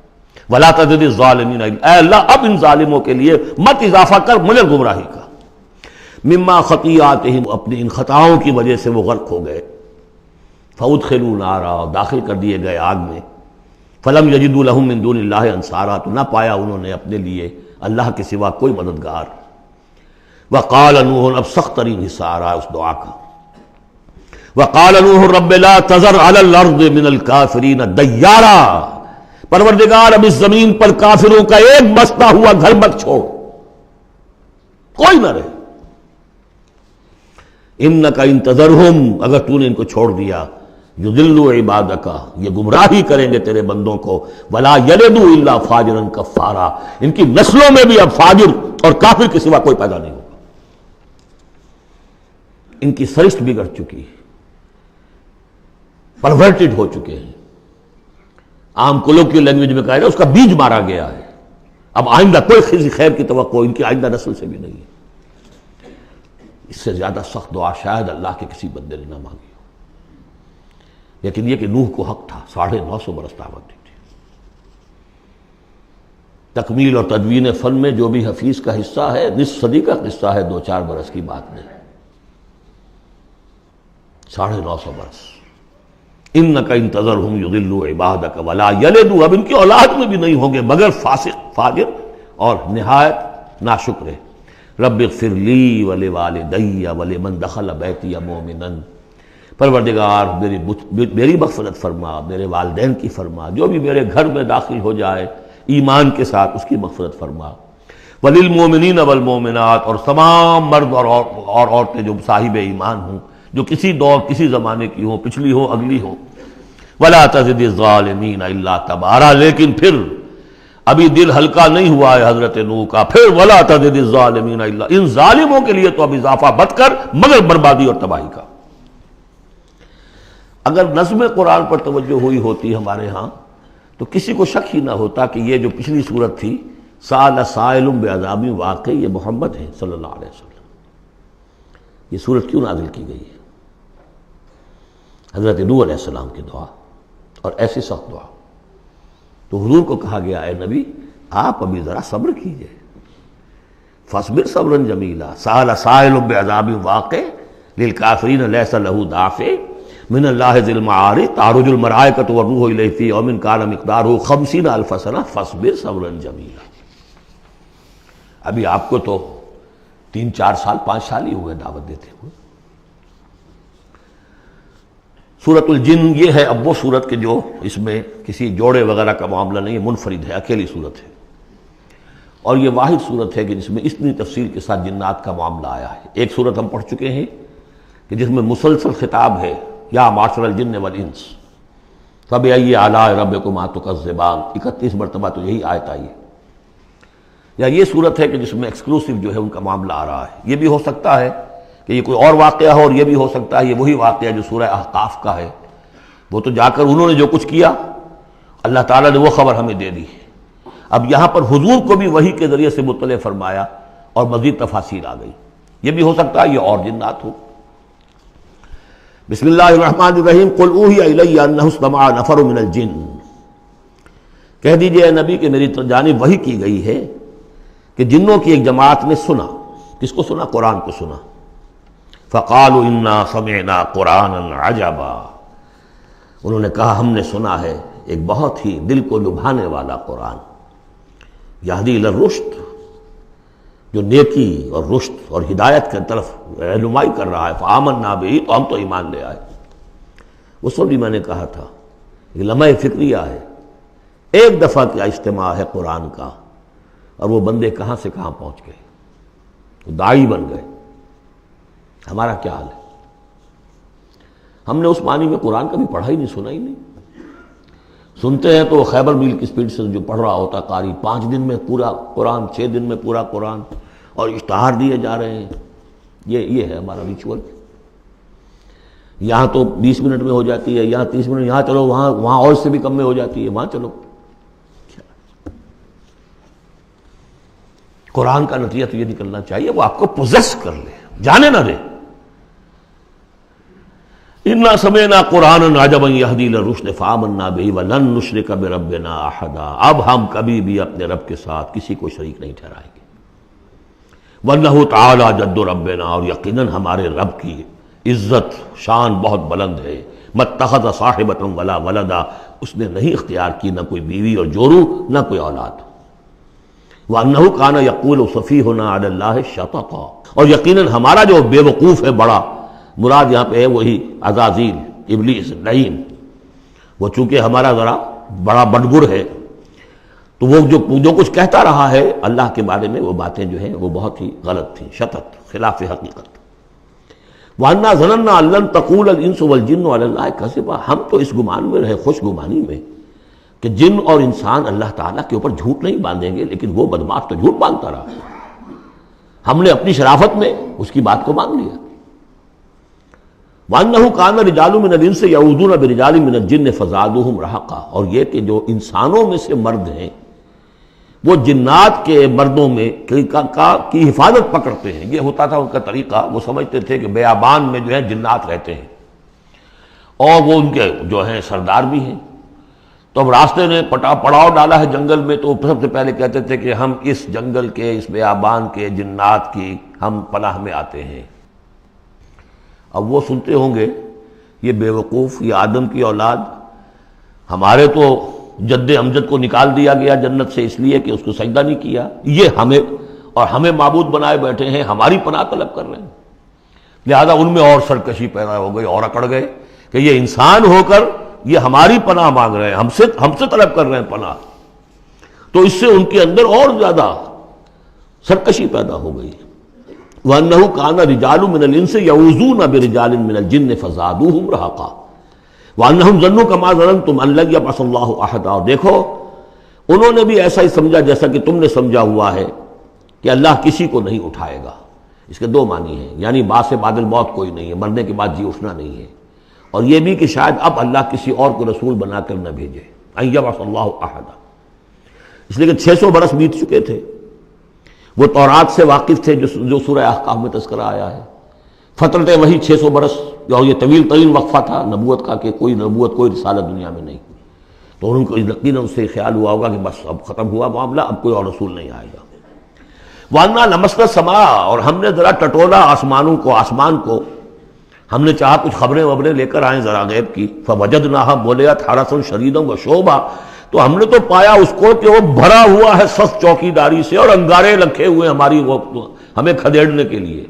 ولا تزد الظالمین، اے اللہ اب ان ظالموں کے لیے مت اضافہ کر مگر گمراہی کا. مما خطیئاتہم، اپنی ان خطاؤں کی وجہ سے وہ غرق ہو گئے. فادخلوا نارا، داخل کر دیے گئے آگ میں. فلم یجدوا لہم من دون اللہ انصارا، تو نہ پایا انہوں نے اپنے لیے اللہ کے سوا کوئی مددگار. وقال نوح، اب سخت ترین حصہ آ رہا ہے اس دعا کا. وقال نوح رب لا تذر علی الارض من الکافرین دیارا، پروردگار اب اس زمین پر کافروں کا ایک بستا ہوا گھر مت چھوڑ، کوئی نہ رہے. انک ان تذرہم، اگر تو نے ان کو چھوڑ دیا، یضلوا عبادک، یہ گمراہی کریں گے تیرے بندوں کو. ولا یلدوا الا فاجرا کفارا، ان کی نسلوں میں بھی اب فاجر اور کافر کے سوا کوئی پیدا نہیں ہوگا. ان کی سرشت بگڑ چکی ہے، پرورٹڈ ہو چکے ہیں. عام کلوکیل لینگویج میں کہا جائے اس کا بیج مارا گیا ہے. اب آئندہ کوئی کسی خیر کی توقع ان کی آئندہ نسل سے بھی نہیں ہے. اس سے زیادہ سخت دعا شاید اللہ کے کسی بندے نے نہ مانگی ہو. لیکن یہ کہ نوح کو حق تھا، 950 برس دعوت دی تھی. تکمیل اور تدوین فن میں جو بھی حفیظ کا حصہ ہے، نصف صدی کا قصہ ہے، 2-4 برس کی بات نہیں، 950 برس. انک ان تذرہم یضلوا عبادک ولا یلدوا، اب ان کی اولاد میں بھی نہیں ہوں گے مگر فاسق، فاجر اور نہایت ناشکر. رب اغفر لی ولوالدی ولمن دخل بیتی مؤمنا، پروردگار میری مغفرت فرما، میرے والدین کی فرما، جو بھی میرے گھر میں داخل ہو جائے ایمان کے ساتھ اس کی مغفرت فرما. وللمؤمنین والمؤمنات، اور تمام مرد اور عورتیں جو صاحب ایمان ہوں، جو کسی دور کسی زمانے کی ہوں، پچھلی ہو اگلی ہو. ولا تزد الظالمین الا تبارا، لیکن پھر ابھی دل ہلکا نہیں ہوا ہے حضرت نوح کا. پھر ولا تزد الظالمین الا، ان ظالموں کے لیے تو اب اضافہ مت کر مگر بربادی اور تباہی کا. اگر نظم قرآن پر توجہ ہوئی ہوتی ہمارے ہاں تو کسی کو شک ہی نہ ہوتا کہ یہ جو پچھلی صورت تھی سأل سائل بعذاب واقع، یہ محمد ہے صلی اللہ علیہ وسلم. یہ صورت کیوں نازل کی گئی ہے؟ حضرت نوح علیہ السلام کی دعا، اور ایسی سخت دعا. تو حضور کو کہا گیا اے نبی آپ ابھی ذرا صبر کیجئے. فاصبر صبرا جمیلا، سأل سائل بعذاب واقع للکافرین لیس له دافع من اللہ ذی المعارج تعرج الملائکۃ والروح الیہ فی یوم کان مقدارہ 50,000 سنہ فاصبر صبرا جمیلا. ابھی آپ کو تو 3-4 سال 5 سال ہی ہوئے دعوت دیتے ہوئے. سورۃ الجن یہ ہے اب وہ صورت کے جو اس میں کسی جوڑے وغیرہ کا معاملہ نہیں ہے، منفرد ہے، اکیلی صورت ہے. اور یہ واحد صورت ہے کہ جس میں اتنی تفصیل کے ساتھ جنات کا معاملہ آیا ہے. ایک صورت ہم پڑھ چکے ہیں کہ جس میں مسلسل خطاب ہے، یا معاشر الجن والانس فبأي آلاء ربكما تكذبان، 31 مرتبہ تو یہی آیت آئی ہے. یا یہ صورت ہے کہ جس میں ایکسکلوسیو جو ہے ان کا معاملہ آ رہا ہے. یہ بھی ہو سکتا ہے کہ یہ کوئی اور واقعہ ہو، اور یہ بھی ہو سکتا ہے یہ وہی واقعہ جو سورہ احقاف کا ہے. وہ تو جا کر انہوں نے جو کچھ کیا اللہ تعالیٰ نے وہ خبر ہمیں دے دی. اب یہاں پر حضور کو بھی وحی کے ذریعے سے مطلع فرمایا اور مزید تفاصیل آ گئی. یہ بھی ہو سکتا ہے یہ اور جنات ہو. بسم اللہ الرحمن الرحیم. قل اوحی الی انہ استمع نفر من الجن، کہہ دیجئے اے نبی کہ میری جانب وحی کی گئی ہے کہ جنوں کی ایک جماعت نے سنا. کس کو سنا؟ قرآن کو سنا. فقالوا انا سمعنا قرآنا عجبا، انہوں نے کہا ہم نے سنا ہے ایک بہت ہی دل کو لبھانے والا قرآن. یہدی الی الرشد، جو نیکی اور رشد اور ہدایت کی طرف رہنمائی کر رہا ہے، فآمنا بہ، تو ہم تو ایمان لے آئے۔ اس وقت بھی میں نے کہا تھا کہ لمحہ فکریہ ہے، ایک دفعہ کیا اجتماع ہے قرآن کا، اور وہ بندے کہاں سے کہاں پہنچ گئے، تو داعی بن گئے۔ ہمارا کیا حال ہے؟ ہم نے اس معنی میں قرآن کبھی پڑھا ہی نہیں، سنا ہی نہیں۔ سنتے ہیں تو خیبر میل کی سپیڈ سے جو پڑھ رہا ہوتا قاری، 5 دن میں پورا قرآن، 6 دن میں پورا قرآن، اور اشتہار دیے جا رہے ہیں۔ یہ ہے ہمارا ریچول۔ یہاں تو 20 منٹ میں ہو جاتی ہے، یہاں 30 منٹ، یہاں چلو وہاں اور اس سے بھی کم میں ہو جاتی ہے، وہاں چلو۔ قرآن کا نتیجہ تو یہ نکلنا چاہیے وہ آپ کو پوزیس کر لے، جانے نہ دے۔ اِنَّا سَمِعْنَا قُرْآنًا عَجَبًا يَهْدِي إِلَى الرُّشْدِ فَآمَنَّا بِهِ وَلَن نُّشْرِكَ بِرَبِّنَا أَحَدًا۔ اب ہم کبھی بھی اپنے رب کے ساتھ کسی کو شریک نہیں ٹھہرائیں گے۔ وَإِنَّهُ تَعَالَىٰ جَدُّ رَبِّنَا، اور یقیناً ہمارے رب کی عزت شان بہت بلند ہے۔ مَا اتَّخَذَ صَاحِبَةً وَلَا وَلَدًا، اس نے نہیں اختیار کی نہ کوئی بیوی اور جورو، نہ کوئی اولاد۔ وَأَنَّهُ كَانَ يَقُولُ سَفِيهُنَا عَلَى اللَّهِ شَطَطًا، اور یقیناً ہمارا جو بے وقوف ہے بڑا، مراد یہاں پہ ہے وہی عزازیل، ابلیس، لعین، وہ چونکہ ہمارا ذرا بڑا بڑگر ہے، تو وہ جو کچھ کہتا رہا ہے اللہ کے بارے میں، وہ باتیں جو ہیں وہ بہت ہی غلط تھیں، شطط، خلاف حقیقت۔ وَأَنَّا ظَنَنَّا أَن لَّن تَقُولَ الْإِنسُ وَالْجِنُّ عَلَى اللَّهِ كَذِبًا، ہم تو اس گمان میں رہے، خوش گمانی میں، کہ جن اور انسان اللہ تعالیٰ کے اوپر جھوٹ نہیں باندھیں گے، لیکن وہ بدماش تو جھوٹ باندھتا رہا۔ ہم نے اپنی شرافت میں اس کی بات کو مان لیا۔ وَأَنَّهُ كَانَ رِجَالٌ مِّنَ الْإِنسِ يَعُوذُونَ بِرِجَالٍ مِّنَ الْجِنِّ فَزَادُوهُمْ رَهَقًا، اور یہ کہ جو انسانوں میں سے مرد ہیں وہ جنات کے مردوں میں کی حفاظت پکڑتے ہیں۔ یہ ہوتا تھا ان کا طریقہ، وہ سمجھتے تھے کہ بیابان میں جو ہے جنات رہتے ہیں اور وہ ان کے جو ہیں سردار بھی ہیں، تو اب راستے نے پڑاؤ ڈالا ہے جنگل میں، تو سب سے پہلے کہتے تھے کہ ہم اس جنگل کے، اس بیابان کے جنات کی ہم پناہ میں آتے ہیں۔ اب وہ سنتے ہوں گے یہ بے وقوف، یہ آدم کی اولاد، ہمارے تو جد امجد کو نکال دیا گیا جنت سے اس لیے کہ اس کو سجدہ نہیں کیا، یہ ہمیں معبود بنائے بیٹھے ہیں، ہماری پناہ طلب کر رہے ہیں۔ لہذا ان میں اور سرکشی پیدا ہو گئی، اور اکڑ گئے کہ یہ انسان ہو کر یہ ہماری پناہ مانگ رہے ہیں، ہم سے طلب کر رہے ہیں پناہ، تو اس سے ان کے اندر اور زیادہ سرکشی پیدا ہو گئی۔ وَأَنَّهُ كَانَ رِجَالٌ مِّنَ الْإِنسِ يَعُوذُونَ بِرِجَالٍ مِّنَ الْجِنِّ فَزَادُوهُمْ رَهَقًا وَأَنَّهُمْ ظَنُّوا كَمَا ظَنَنتُمْ أَن لَّن يَبْعَثَ اللَّهُ أَحَدًا، اور دیکھو انہوں نے بھی ایسا ہی سمجھا جیسا کہ تم نے سمجھا ہوا ہے کہ اللہ کسی کو نہیں اٹھائے گا۔ اس کے 2 معنی ہیں، یعنی بعد سے بعد الموت کوئی نہیں ہے، مرنے کے بعد جی اٹھنا نہیں ہے، اور یہ بھی کہ شاید اب اللہ کسی اور کو رسول بنا کر نہ بھیجے، أن يبعث الله أحدا، اس لیے کہ 600 برس بیت چکے تھے، وہ تورات سے واقف تھے جو سورہ احقاف میں تذکرہ آیا ہے، فترت وہی 600 برس، اور یہ طویل ترین وقفہ تھا نبوت کا کہ کوئی نبوت کوئی رسالت دنیا میں نہیں، تو ان کو یقیناً اس سے خیال ہوا ہوگا کہ بس اب ختم ہوا معاملہ، اب کوئی اور رسول نہیں آئے گا۔ وَأَنَّا لَمَسْنَا السَّمَاءَ، اور ہم نے ذرا ٹٹولا آسمان کو، ہم نے چاہا کچھ خبریں لے کر آئیں ذرا غیب کی، فَوَجَدْنَاهَا مُلِئَتْ حَرَسًا شَدِيدًا وَشُعُبًا، تو ہم نے تو پایا اس کو کہ وہ بھرا ہوا ہے سخت چوکیداری سے، اور انگارے رکھے ہوئے ہمیں کھدیڑنے کے لیے۔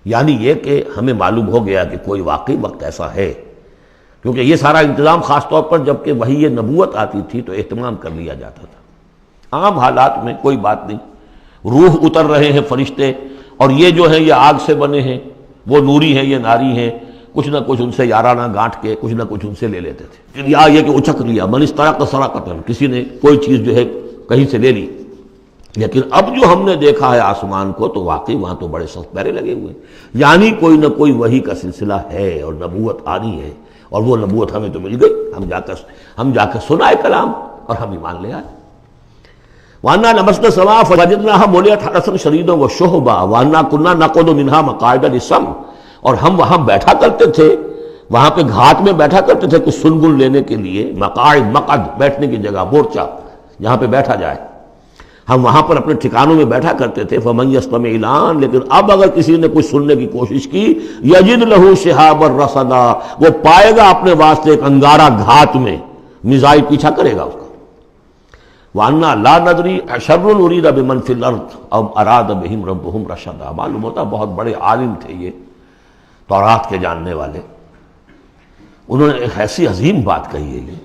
یعنی یہ کہ ہمیں معلوم ہو گیا کہ کوئی واقعی وقت ایسا ہے، کیونکہ یہ سارا انتظام خاص طور پر جب کہ وہی یہ نبوت آتی تھی تو اہتمام کر لیا جاتا تھا۔ عام حالات میں کوئی بات نہیں، روح اتر رہے ہیں فرشتے، اور یہ جو ہیں یہ آگ سے بنے ہیں، وہ نوری ہیں یہ ناری ہیں، کچھ نہ کچھ ان سے یارانہ گانٹ کے کچھ نہ کچھ ان سے لے لیتے تھے، یا یہ کہ اچک لیا، من استرق سرقۃ، کسی نے کوئی چیز جو ہے کہیں سے لے لی۔ لیکن اب جو ہم نے دیکھا ہے آسمان کو تو واقعی وہاں تو بڑے سخت پہرے لگے ہوئے ہیں، یعنی کوئی نہ کوئی وحی کا سلسلہ ہے اور نبوت آنی ہے، اور وہ نبوت ہمیں تو مل گئی، ہم جا کر سنائے کلام اور ہم ایمان لے آئے۔ وَأَنَّا لَمَسْنَا السَّمَاءَ فَوَجَدْنَاهَا مُلِئَتْ حَرَسًا شَدِيدًا وَشُهُبًا وَأَنَّا كُنَّا نَقْعُدُ مِنْهَا مَقَاعِدَ لِلسَّمْعِ، اور ہم وہاں بیٹھا کرتے تھے، وہاں پہ گھاٹ میں بیٹھا کرتے تھے کچھ سنگن لینے کے لیے، مقعد بیٹھنے کی جگہ، مورچہ جہاں پہ بیٹھا جائے، ہم وہاں پر اپنے ٹھکانوں میں بیٹھا کرتے تھے۔ فَمَن يَسْتَمِعِ الْآنَ، لیکن اب اگر کسی نے کچھ سننے کی کوشش کی، يَجِدْ لَهُ شِهَابًا رَصَدًا، وہ پائے گا اپنے واسطے ایک انگارہ گھات میں، میزائل پیچھا کرے گا اس کا۔ وَأَنَّا لَا نَدْرِي أَشَرٌّ أُرِيدَ بِمَنْ فِي الْأَرْضِ أَمْ أَرَادَ بِهِمْ رَبُّهُمْ رَشَدًا۔ معلوم ہوتا بہت بڑے عالم تھے یہ، تورات کے جاننے والے، انہوں نے ایک ایسی عظیم بات کہی ہے یہ،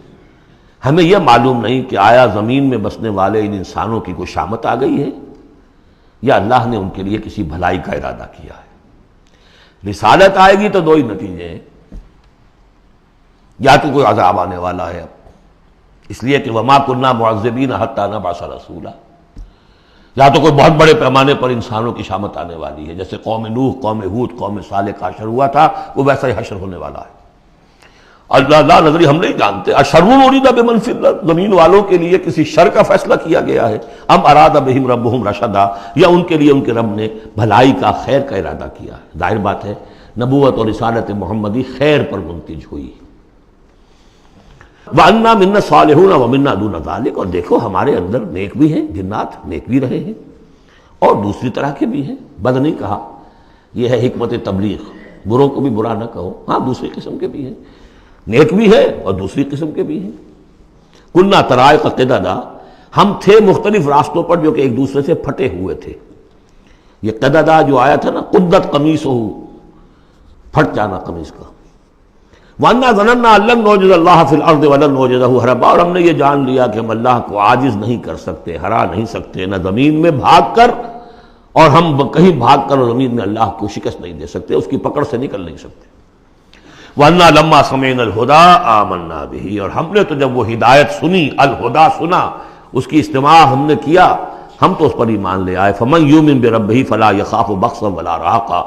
ہمیں یہ معلوم نہیں کہ آیا زمین میں بسنے والے ان انسانوں کی کوئی شامت آ گئی ہے یا اللہ نے ان کے لیے کسی بھلائی کا ارادہ کیا ہے۔ رسالت آئے گی تو دو ہی نتیجے ہیں، یا تو کوئی عذاب آنے والا ہے اب، اس لیے کہ وما كنا معذبین حتی نبعث رسولا، یا تو کوئی بہت بڑے پیمانے پر انسانوں کی شامت آنے والی ہے، جیسے قوم نوح، قوم ہود، قوم صالح کا حشر ہوا تھا، وہ ویسا ہی حشر ہونے والا ہے۔ اللہ لا نظری، ہم نہیں جانتے، اشر ارید بمن فی الارض، زمین والوں کے لیے کسی شر کا فیصلہ کیا گیا ہے، ام اراد بہم ربہم رشدا، یا ان کے لیے ان کے رب نے بھلائی کا، خیر کا ارادہ کیا ہے۔ ظاہر بات ہے نبوت اور رسالت محمدی خیر پر منتج ہوئی۔ وَأَنَّا مِنَّا الصَّالِحُونَ وَمِنَّا دُونَ ذَلِكَ، اور دیکھو ہمارے اندر نیک بھی ہیں، جنات نیک بھی رہے ہیں اور دوسری طرح کے بھی ہیں، بد نہیں کہا، یہ ہے حکمت تبلیغ، بروں کو بھی برا نہ کہو، ہاں دوسری قسم کے بھی ہیں، نیک بھی ہے اور دوسری قسم کے بھی ہیں۔ کُنَّا طَرَائِقَ قِدَدًا، ہم تھے مختلف راستوں پر جو کہ ایک دوسرے سے پھٹے ہوئے تھے۔ یہ قددا جو آیا تھا نا، قدت قمیصہ، پھٹ جانا قمیص کا۔ وَأَنَّا ظَنَنَّا أَن لَّن نُعْجِزَ اللَّهَ فِي الْأَرْضِ وَلَن نُعْجِزَهُ هَرَبًا، اور ہم نے یہ جان لیا کہ ہم اللہ کو عاجز نہیں کر سکتے، ہرا نہیں سکتے، نہ زمین میں بھاگ کر، اور ہم کہیں بھاگ کر اور زمین میں اللہ کو شکست نہیں دے سکتے، اس کی پکڑ سے نکل نہیں سکتے۔ وَأَنَّا لَمَّا سَمِعْنَا الْهُدَىٰ آمَنَّا بِهِ، اور ہم نے تو جب وہ ہدایت سنی، الہدا سنا، اس کی استماع ہم نے کیا، ہم تو اس پر ایمان لے آئے۔ فَمَن يُؤْمِن بِرَبِّهِ فَلَا يَخَافُ بَخْسًا وَلَا رَهَقًا،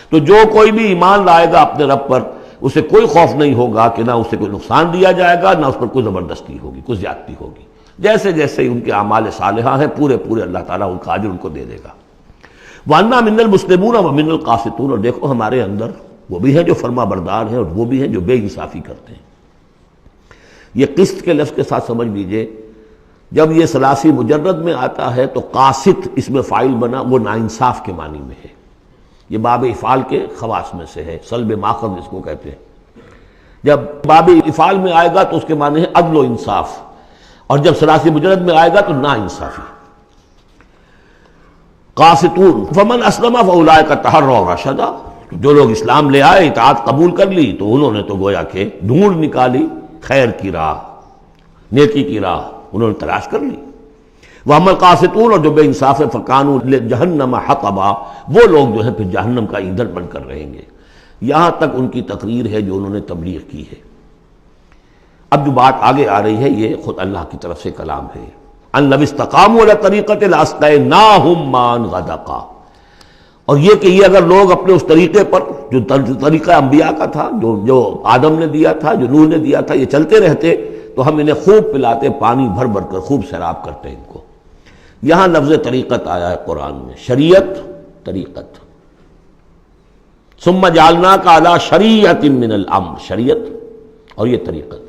تو جو کوئی بھی ایمان لائے گا اپنے رب پر، اسے کوئی خوف نہیں ہوگا کہ نہ اسے کوئی نقصان دیا جائے گا، نہ اس پر کوئی زبردستی ہوگی، کوئی زیادتی ہوگی، جیسے جیسے ان کے اعمال صالحہ ہیں پورے پورے اللہ تعالیٰ ان کا اجر ان کو دے دے گا۔ وَأَنَّا مِنَّا الْمُسْلِمُونَ وَمِنَّا الْقَاسِطُونَ، اور دیکھو ہمارے اندر وہ بھی ہیں جو فرما بردار ہیں اور وہ بھی ہیں جو بے انصافی کرتے ہیں۔ یہ قسط کے لفظ کے ساتھ سمجھ لیجئے، جب یہ ثلاثی مجرد میں آتا ہے تو قاسط اس میں فاعل بنا، وہ ناانصاف کے معنی میں ہے، یہ باب افعال کے خواص میں سے ہے، سلب ماخذ اس کو کہتے ہیں۔ جب باب افعال میں آئے گا تو اس کے معنی ہے عدل و انصاف، اور جب ثلاثی مجرد میں آئے گا تو نا انصافی۔ قاسطون فمن اسلم فاولئک تحروا رشدا، جو لوگ اسلام لے آئے، اطاعت قبول کر لی، تو انہوں نے تو گویا کہ ڈھونڈ نکالی خیر کی راہ، نیکی کی راہ انہوں نے تلاش کر لی۔ وَأَمَّا الْقَاسِطُونَ، اور جو بے انصاف ہے، فَكَانُوا لِجَهَنَّمَ حَطَبًا، وہ لوگ جو ہے پھر جہنم کا ایندھن بن کر رہیں گے۔ یہاں تک ان کی تقریر ہے جو انہوں نے تبلیغ کی ہے۔ اب جو بات آگے آ رہی ہے یہ خود اللہ کی طرف سے کلام ہے۔ أَن لَوِ اسْتَقَامُوا عَلَى الطَّرِيقَةِ لَأَسْقَيْنَاهُم مَّاءً غَدَقًا، اور یہ کہ یہ اگر لوگ اپنے اس طریقے پر جو طریقہ انبیاء کا تھا، جو آدم نے دیا تھا، جو نوح نے دیا تھا، یہ چلتے رہتے تو ہم انہیں خوب پلاتے، پانی بھر بھر کر خوب سیراب کرتے ان کو۔ یہاں لفظ طریقت آیا ہے قرآن میں، شریعت، طریقت۔ ثم جعلناک علی شریعۃ من الامر، شریعت اور یہ طریقت،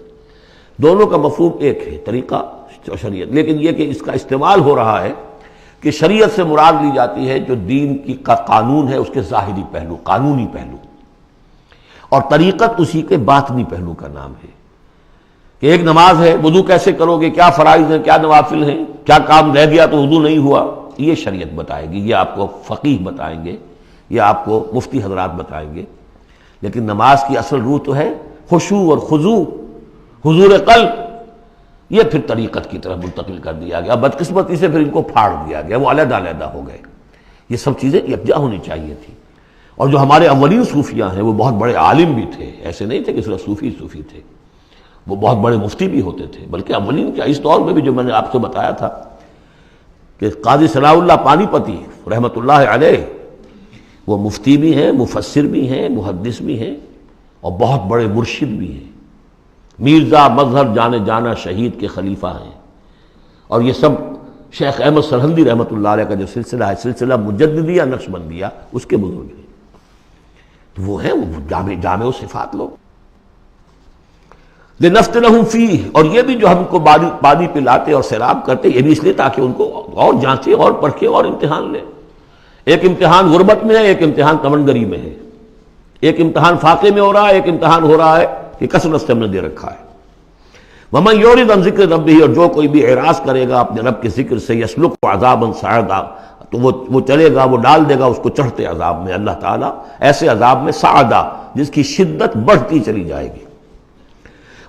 دونوں کا مفہوم ایک ہے، طریقہ اور شریعت، لیکن یہ کہ اس کا استعمال ہو رہا ہے کہ شریعت سے مراد لی جاتی ہے جو دین کی کا قانون ہے، اس کے ظاہری پہلو، قانونی پہلو، اور طریقت اسی کے باطنی پہلو کا نام ہے کہ ایک نماز ہے، وضو کیسے کرو گے، کیا فرائض ہیں، کیا نوافل ہیں، کیا کام رہ گیا تو وضو نہیں ہوا، یہ شریعت بتائے گی، یہ آپ کو فقیہ بتائیں گے، یہ آپ کو مفتی حضرات بتائیں گے۔ لیکن نماز کی اصل روح تو ہے خشوع اور خضوع، حضور قلب، یہ پھر طریقت کی طرف منتقل کر دیا گیا، بدقسمتی سے پھر ان کو پھاڑ دیا گیا، وہ علیحدہ علیحدہ ہو گئے۔ یہ سب چیزیں یکجا ہونی چاہیے تھی۔ اور جو ہمارے اولین صوفیاء ہیں وہ بہت بڑے عالم بھی تھے، ایسے نہیں تھے کہ صرف صوفی تھے، وہ بہت بڑے مفتی بھی ہوتے تھے، بلکہ اولین کیا، اس دور میں بھی جو میں نے آپ سے بتایا تھا کہ قاضی ثناء اللہ پانی پتی رحمۃ اللہ علیہ، وہ مفتی بھی ہیں، مفسر بھی ہیں، محدث بھی ہیں، اور بہت بڑے مرشد بھی ہیں، میرزا مظہر جانے جانا شہید کے خلیفہ ہیں، اور یہ سب شیخ احمد سرہندی رحمۃ اللہ علیہ کا جو سلسلہ ہے، سلسلہ مجددیہ نقشبندیہ، اس کے بزرگ ہیں، تو وہ ہیں وہ جامع صفات لوگ۔ لِنَفْتِنَهُمْ فِيهِ، اور یہ بھی جو ہم کو پانی پلاتے اور سیراب کرتے، یہ بھی اس لیے تاکہ ان کو اور جانچے اور پرکھے اور امتحان لیں۔ ایک امتحان غربت میں ہے، ایک امتحان تمنگری میں ہے، ایک امتحان فاقے میں ہو رہا ہے، ایک امتحان ہو رہا ہے کہ کثرت سے ہم نے دے رکھا ہے۔ ومن یعرض عن ذکر ربہ، اور جو کوئی بھی اعراض کرے گا اپنے رب کے ذکر سے، یسلک عذابا صعدا، تو وہ چلے گا، وہ ڈال دے گا اس کو چڑھتے عذاب میں اللہ تعالیٰ، ایسے عذاب میں صعدا جس کی شدت بڑھتی چلی جائے گی۔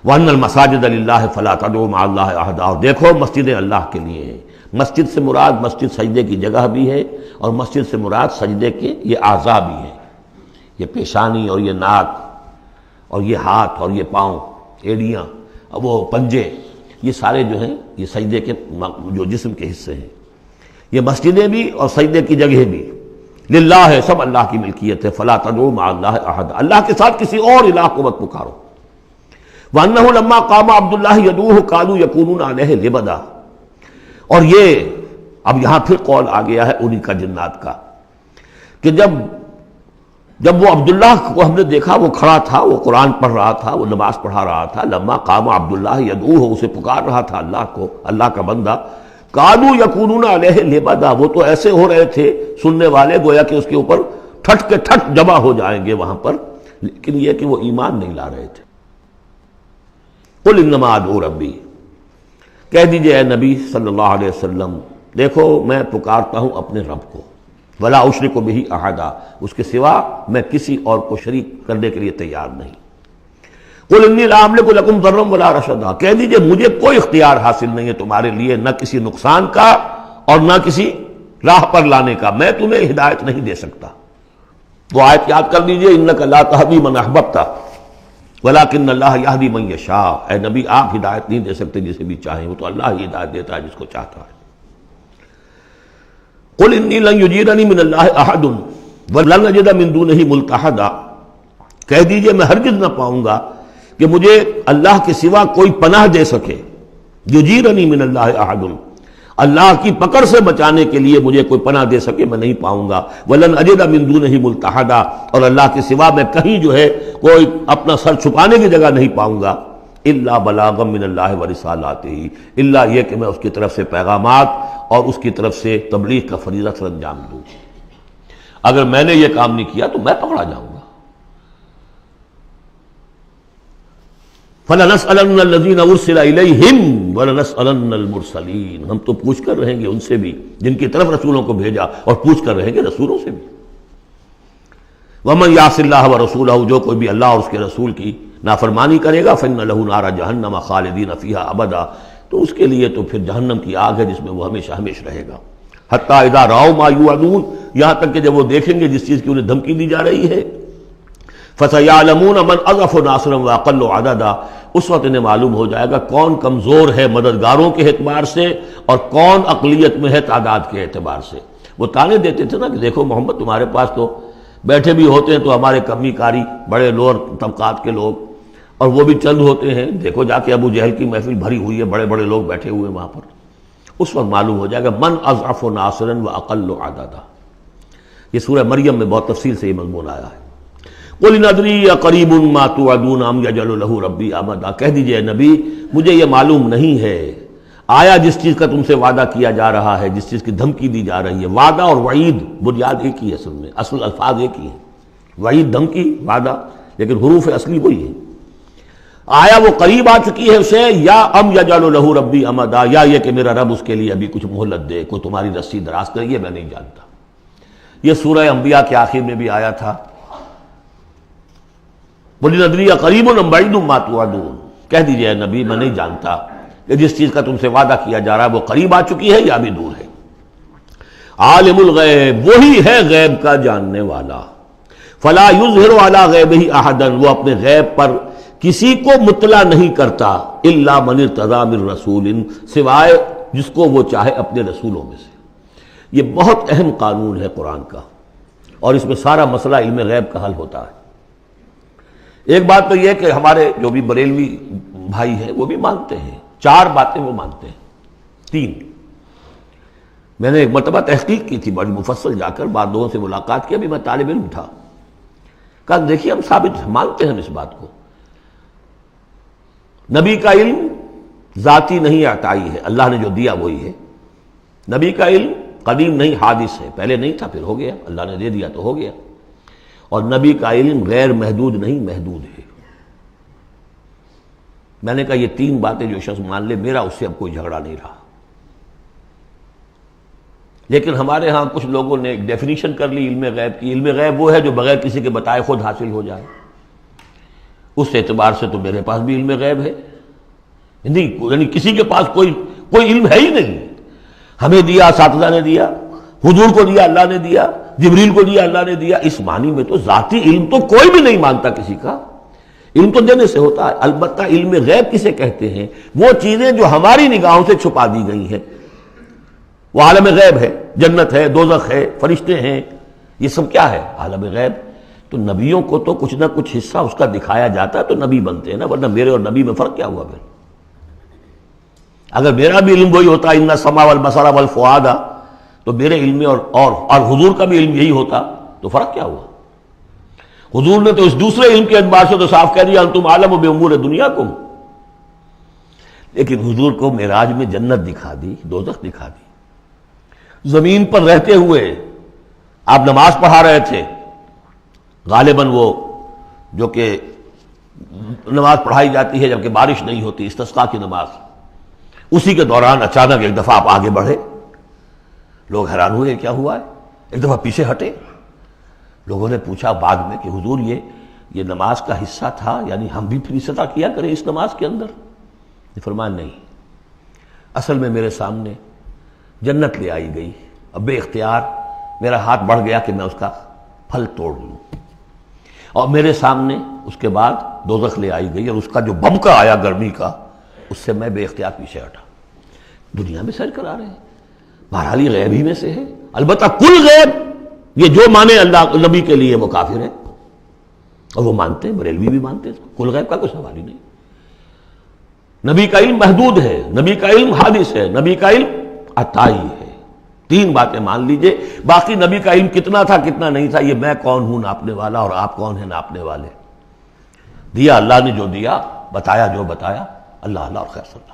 وَأَنَّ الْمَسَاجِدَ لِلَّهِ فَلَا تَدْعُوا مَعَ اللَّهِ أَحَدًا، اور دیکھو مسجدیں اللہ کے لیے ہیں۔ مسجد سے مراد مسجد سجدے کی جگہ بھی ہے، اور مسجد سے مراد سجدے کے یہ اعضاء بھی ہیں، یہ پیشانی اور یہ ناک اور یہ ہاتھ اور یہ پاؤں، ایڑیاں، وہ پنجے، یہ سارے جو ہیں یہ سجدے کے جو جسم کے حصے ہیں۔ یہ مسجدیں بھی اور سجدے کی جگہ بھی للہ ہے، سب اللہ کی ملکیت ہے۔ فلا تدعوا مع اللہ احد، اللہ کے ساتھ کسی اور الہ کو مت پکارو۔ وانہ لما قام عبد اللہ یدعوہ قالوا یکونون علیہ لبدا، اور یہ اب یہاں پھر قول آ گیا ہے انہی کا جنات کا کہ جب وہ عبداللہ کو ہم نے دیکھا وہ کھڑا تھا، وہ قرآن پڑھ رہا تھا، وہ نماز پڑھا رہا تھا، لما قام عبداللہ یدعوہ، اسے پکار رہا تھا اللہ کو، اللہ کا بندہ، قالوا یکونون علیہ لبدا، وہ تو ایسے ہو رہے تھے سننے والے گویا کہ اس کے اوپر ٹھٹ کے ٹھٹ جمع ہو جائیں گے وہاں پر، لیکن یہ کہ وہ ایمان نہیں لا رہے تھے۔ قل انما ادعو ربی، کہہ دیجئے اے نبی صلی اللہ علیہ وسلم، دیکھو میں پکارتا ہوں اپنے رب کو، ولا اشرک بہ احدا، اس کے سوا میں کسی اور کو شریک کرنے کے لیے تیار نہیں۔ قل انی لا املک لکم ضرا ولا رشدا، کہہ دیجئے مجھے کوئی اختیار حاصل نہیں ہے تمہارے لیے، نہ کسی نقصان کا اور نہ کسی راہ پر لانے کا، میں تمہیں ہدایت نہیں دے سکتا۔ وہ آیت یاد کر لیجئے، انک لا تہدی من احببت ولکن اللہ یہدی من یشاء، اے نبی آپ ہدایت نہیں دے سکتے جسے بھی چاہیں، وہ تو اللہ ہی ہدایت دیتا ہے جس کو چاہتا ہے۔ قل انی لن یجیرنی من اللہ احد ولن اجد من دونہ ملتحدا، کہہ دیجئے میں ہرگز نہ پاؤں گا کہ مجھے اللہ کے سوا کوئی پناہ دے سکے، یجیرنی من اللہ احد، اللہ کی پکڑ سے بچانے کے لیے مجھے کوئی پناہ دے سکے میں نہیں پاؤں گا، ولن اجد من دونہ ملتحدا، اور اللہ کے سوا میں کہیں جو ہے کوئی اپنا سر چھپانے کی جگہ نہیں پاؤں گا، الا بلاغا من اللہ ورسالاتہ، الا یہ کہ میں اس کی طرف سے پیغامات اور اس کی طرف سے تبلیغ کا فریضہ سر انجام دوں۔ اگر میں نے یہ کام نہیں کیا تو میں پکڑا جاؤں گا۔ فَلَنَسْأَلَنَّ الَّذِينَ أُرْسِلَ إِلَيْهِمْ وَلَنَسْأَلَنَّ الْمُرْسَلِينَ، ہم تو پوچھ کر رہیں گے ان سے بھی جن کی طرف رسولوں کو بھیجا، اور پوچھ کر رہیں گے رسولوں سے بھی۔ وَمَنْ يَعْصِ اللَّهَ وَرَسُولَهُ، جو کوئی بھی اللہ اور اس کے رسول کی نافرمانی کرے گا، فَإِنَّ لَهُ نَارَ جَهَنَّمَ خَالِدِينَ فِيهَا أَبَدًا، تو اس کے لیے تو پھر جہنم کی آگ ہے جس میں وہ ہمیشہ ہمیشہ رہے گا۔ حتیٰ اذا رأوا ما یوعدون، یہاں تک کہ جب وہ دیکھیں گے جس چیز کی انہیں دھمکی دی جا رہی ہے، فَسَيَعْلَمُونَ مَنْ أَضْعَفُ نَاصِرًا وَأَقَلُّ عَدَدًا، اس وقت انہیں معلوم ہو جائے گا کون کمزور ہے مددگاروں کے اعتبار سے اور کون اقلیت میں ہے تعداد کے اعتبار سے۔ وہ تانے دیتے تھے نا کہ دیکھو محمد تمہارے پاس تو بیٹھے بھی ہوتے ہیں تو ہمارے کمی کاری بڑے لوور طبقات کے لوگ، اور وہ بھی چند ہوتے ہیں، دیکھو جا کے ابو جہل کی محفل بھری ہوئی ہے، بڑے بڑے لوگ بیٹھے ہوئے ہیں وہاں پر۔ اس وقت معلوم ہو جائے گا من اضعف ناصرا واقل عددا۔ یہ سورہ مریم میں بہت تفصیل سے یہ مضمون آیا ہے۔ قل ان ادری اقریب ما توعدون ام یجعل له ربی امدا، کہہ دیجئے نبی مجھے یہ معلوم نہیں ہے، آیا جس چیز کا تم سے وعدہ کیا جا رہا ہے، جس چیز کی دھمکی دی جا رہی ہے، وعدہ اور وعید بنیاد ایک ہی ہے، اصل میں اصل الفاظ ایک ہی ہیں، وعید دھمکی، وعدہ، لیکن حروف اصلی وہی ہے۔ آیا وہ قریب آ چکی ہے اسے، یا ام یجعل له ربی امدا، یا یہ کہ میرا رب اس کے لیے ابھی کچھ مہلت دے، کوئی تمہاری رسی دراز کرے، یہ میں نہیں جانتا۔ یہ سورہ انبیاء کے آخر میں بھی آیا تھا، قل ان ادری اقریب ام بعید ما توعدون، کہہ دیجئے اے نبی میں نہیں جانتا کہ جس چیز کا تم سے وعدہ کیا جا رہا ہے وہ قریب آ چکی ہے یا بھی دور ہے۔ عالم الغیب، وہی ہے غیب کا جاننے والا، فلا یظہر علی غیبہ احدا، وہ اپنے غیب پر کسی کو مطلع نہیں کرتا، الا من ارتضی من رسول، سوائے جس کو وہ چاہے اپنے رسولوں میں سے۔ یہ بہت اہم قانون ہے قرآن کا، اور اس میں سارا مسئلہ علم غیب کا حل ہوتا ہے۔ ایک بات تو یہ کہ ہمارے جو بھی بریلوی بھائی ہیں وہ بھی مانتے ہیں، 4 باتیں وہ مانتے ہیں، 3۔ میں نے ایک مرتبہ تحقیق کی تھی بڑی مفصل، جا کر بعد لوگوں سے ملاقات کی، ابھی میں طالب علم تھا، کہا دیکھیے ہم ثابت مانتے ہیں ہم اس بات کو، نبی کا علم ذاتی نہیں عطائی ہے، اللہ نے جو دیا وہی ہے۔ نبی کا علم قدیم نہیں، حادث ہے، پہلے نہیں تھا پھر ہو گیا، اللہ نے دے دیا تو ہو گیا۔ اور نبی کا علم غیر محدود نہیں، محدود ہے۔ میں نے کہا یہ تین باتیں جو شخص مان لے میرا اس سے اب کوئی جھگڑا نہیں رہا. لیکن ہمارے ہاں کچھ لوگوں نے ایک ڈیفینیشن کر لی علم غیب کی. علم غیب وہ ہے جو بغیر کسی کے بتائے خود حاصل ہو جائے. اس اعتبار سے تو میرے پاس بھی علم غیب ہے نہیں، یعنی کسی کے پاس کوئی علم ہے ہی نہیں. ہمیں دیا اساتذہ نے دیا، حضور کو دیا اللہ نے دیا، جبریل کو دیا اللہ نے دیا. اس معنی میں تو ذاتی علم تو کوئی بھی نہیں مانتا کسی کا. علم تو دینے سے ہوتا ہے. البتہ علم غیب کسے کہتے ہیں؟ وہ چیزیں جو ہماری نگاہوں سے چھپا دی گئی ہیں. وہ عالم غیب ہے، جنت ہے، دوزخ ہے، فرشتے ہیں، یہ سب کیا ہے؟ عالم غیب. تو نبیوں کو تو کچھ نہ کچھ حصہ اس کا دکھایا جاتا ہے تو نبی بنتے ہیں نا، ورنہ میرے اور نبی میں فرق کیا ہوا پھر؟ اگر میرا بھی علم وہی ہوتا ان السمع والبصر والفؤاد، تو میرے علم میں اور حضور کا بھی علم یہی ہوتا تو فرق کیا ہوا؟ حضور نے تو اس دوسرے علم کے اعتبار سے تو صاف کہہ دیا انتم عالم بامور دنیاکم. لیکن حضور کو معراج میں جنت دکھا دی، دوزخ دکھا دی. زمین پر رہتے ہوئے آپ نماز پڑھا رہے تھے، غالباً وہ جو کہ نماز پڑھائی جاتی ہے جبکہ بارش نہیں ہوتی، استسقاء کی نماز، اسی کے دوران اچانک ایک دفعہ آپ آگے بڑھے. لوگ حیران ہوئے کیا ہوا ہے، ایک دفعہ پیچھے ہٹے. لوگوں نے پوچھا بعد میں کہ حضور یہ نماز کا حصہ تھا، یعنی ہم بھی پھر استطاع کیا کریں اس نماز کے اندر؟ فرمایا نہیں، اصل میں میرے سامنے جنت لے آئی گئی، اب بے اختیار میرا ہاتھ بڑھ گیا کہ میں اس کا پھل توڑ لوں، اور میرے سامنے اس کے بعد دوزخ لے آئی گئی اور اس کا جو بمکا آیا گرمی کا، اس سے میں بے اختیار پیچھے ہٹا. دنیا میں سیر کرا رہے ہیں، بہرحال یہ غیب ہی میں سے ہے. البتہ کل غیب یہ جو مانے اللہ نبی کے لیے وہ کافر ہے، اور وہ مانتے ہیں، بریلوی بھی مانتے ہیں. کل غیب کا کوئی سوال ہی نہیں. نبی کا علم محدود ہے، نبی کا علم حادث ہے، نبی کا علم عطائی ہے. تین باتیں مان لیجئے. باقی نبی کا علم کتنا تھا کتنا نہیں تھا یہ میں کون ہوں ناپنے والا اور آپ کون ہیں ناپنے والے. دیا اللہ نے جو دیا، بتایا جو بتایا، اللہ اللہ اور خیر صلی اللہ.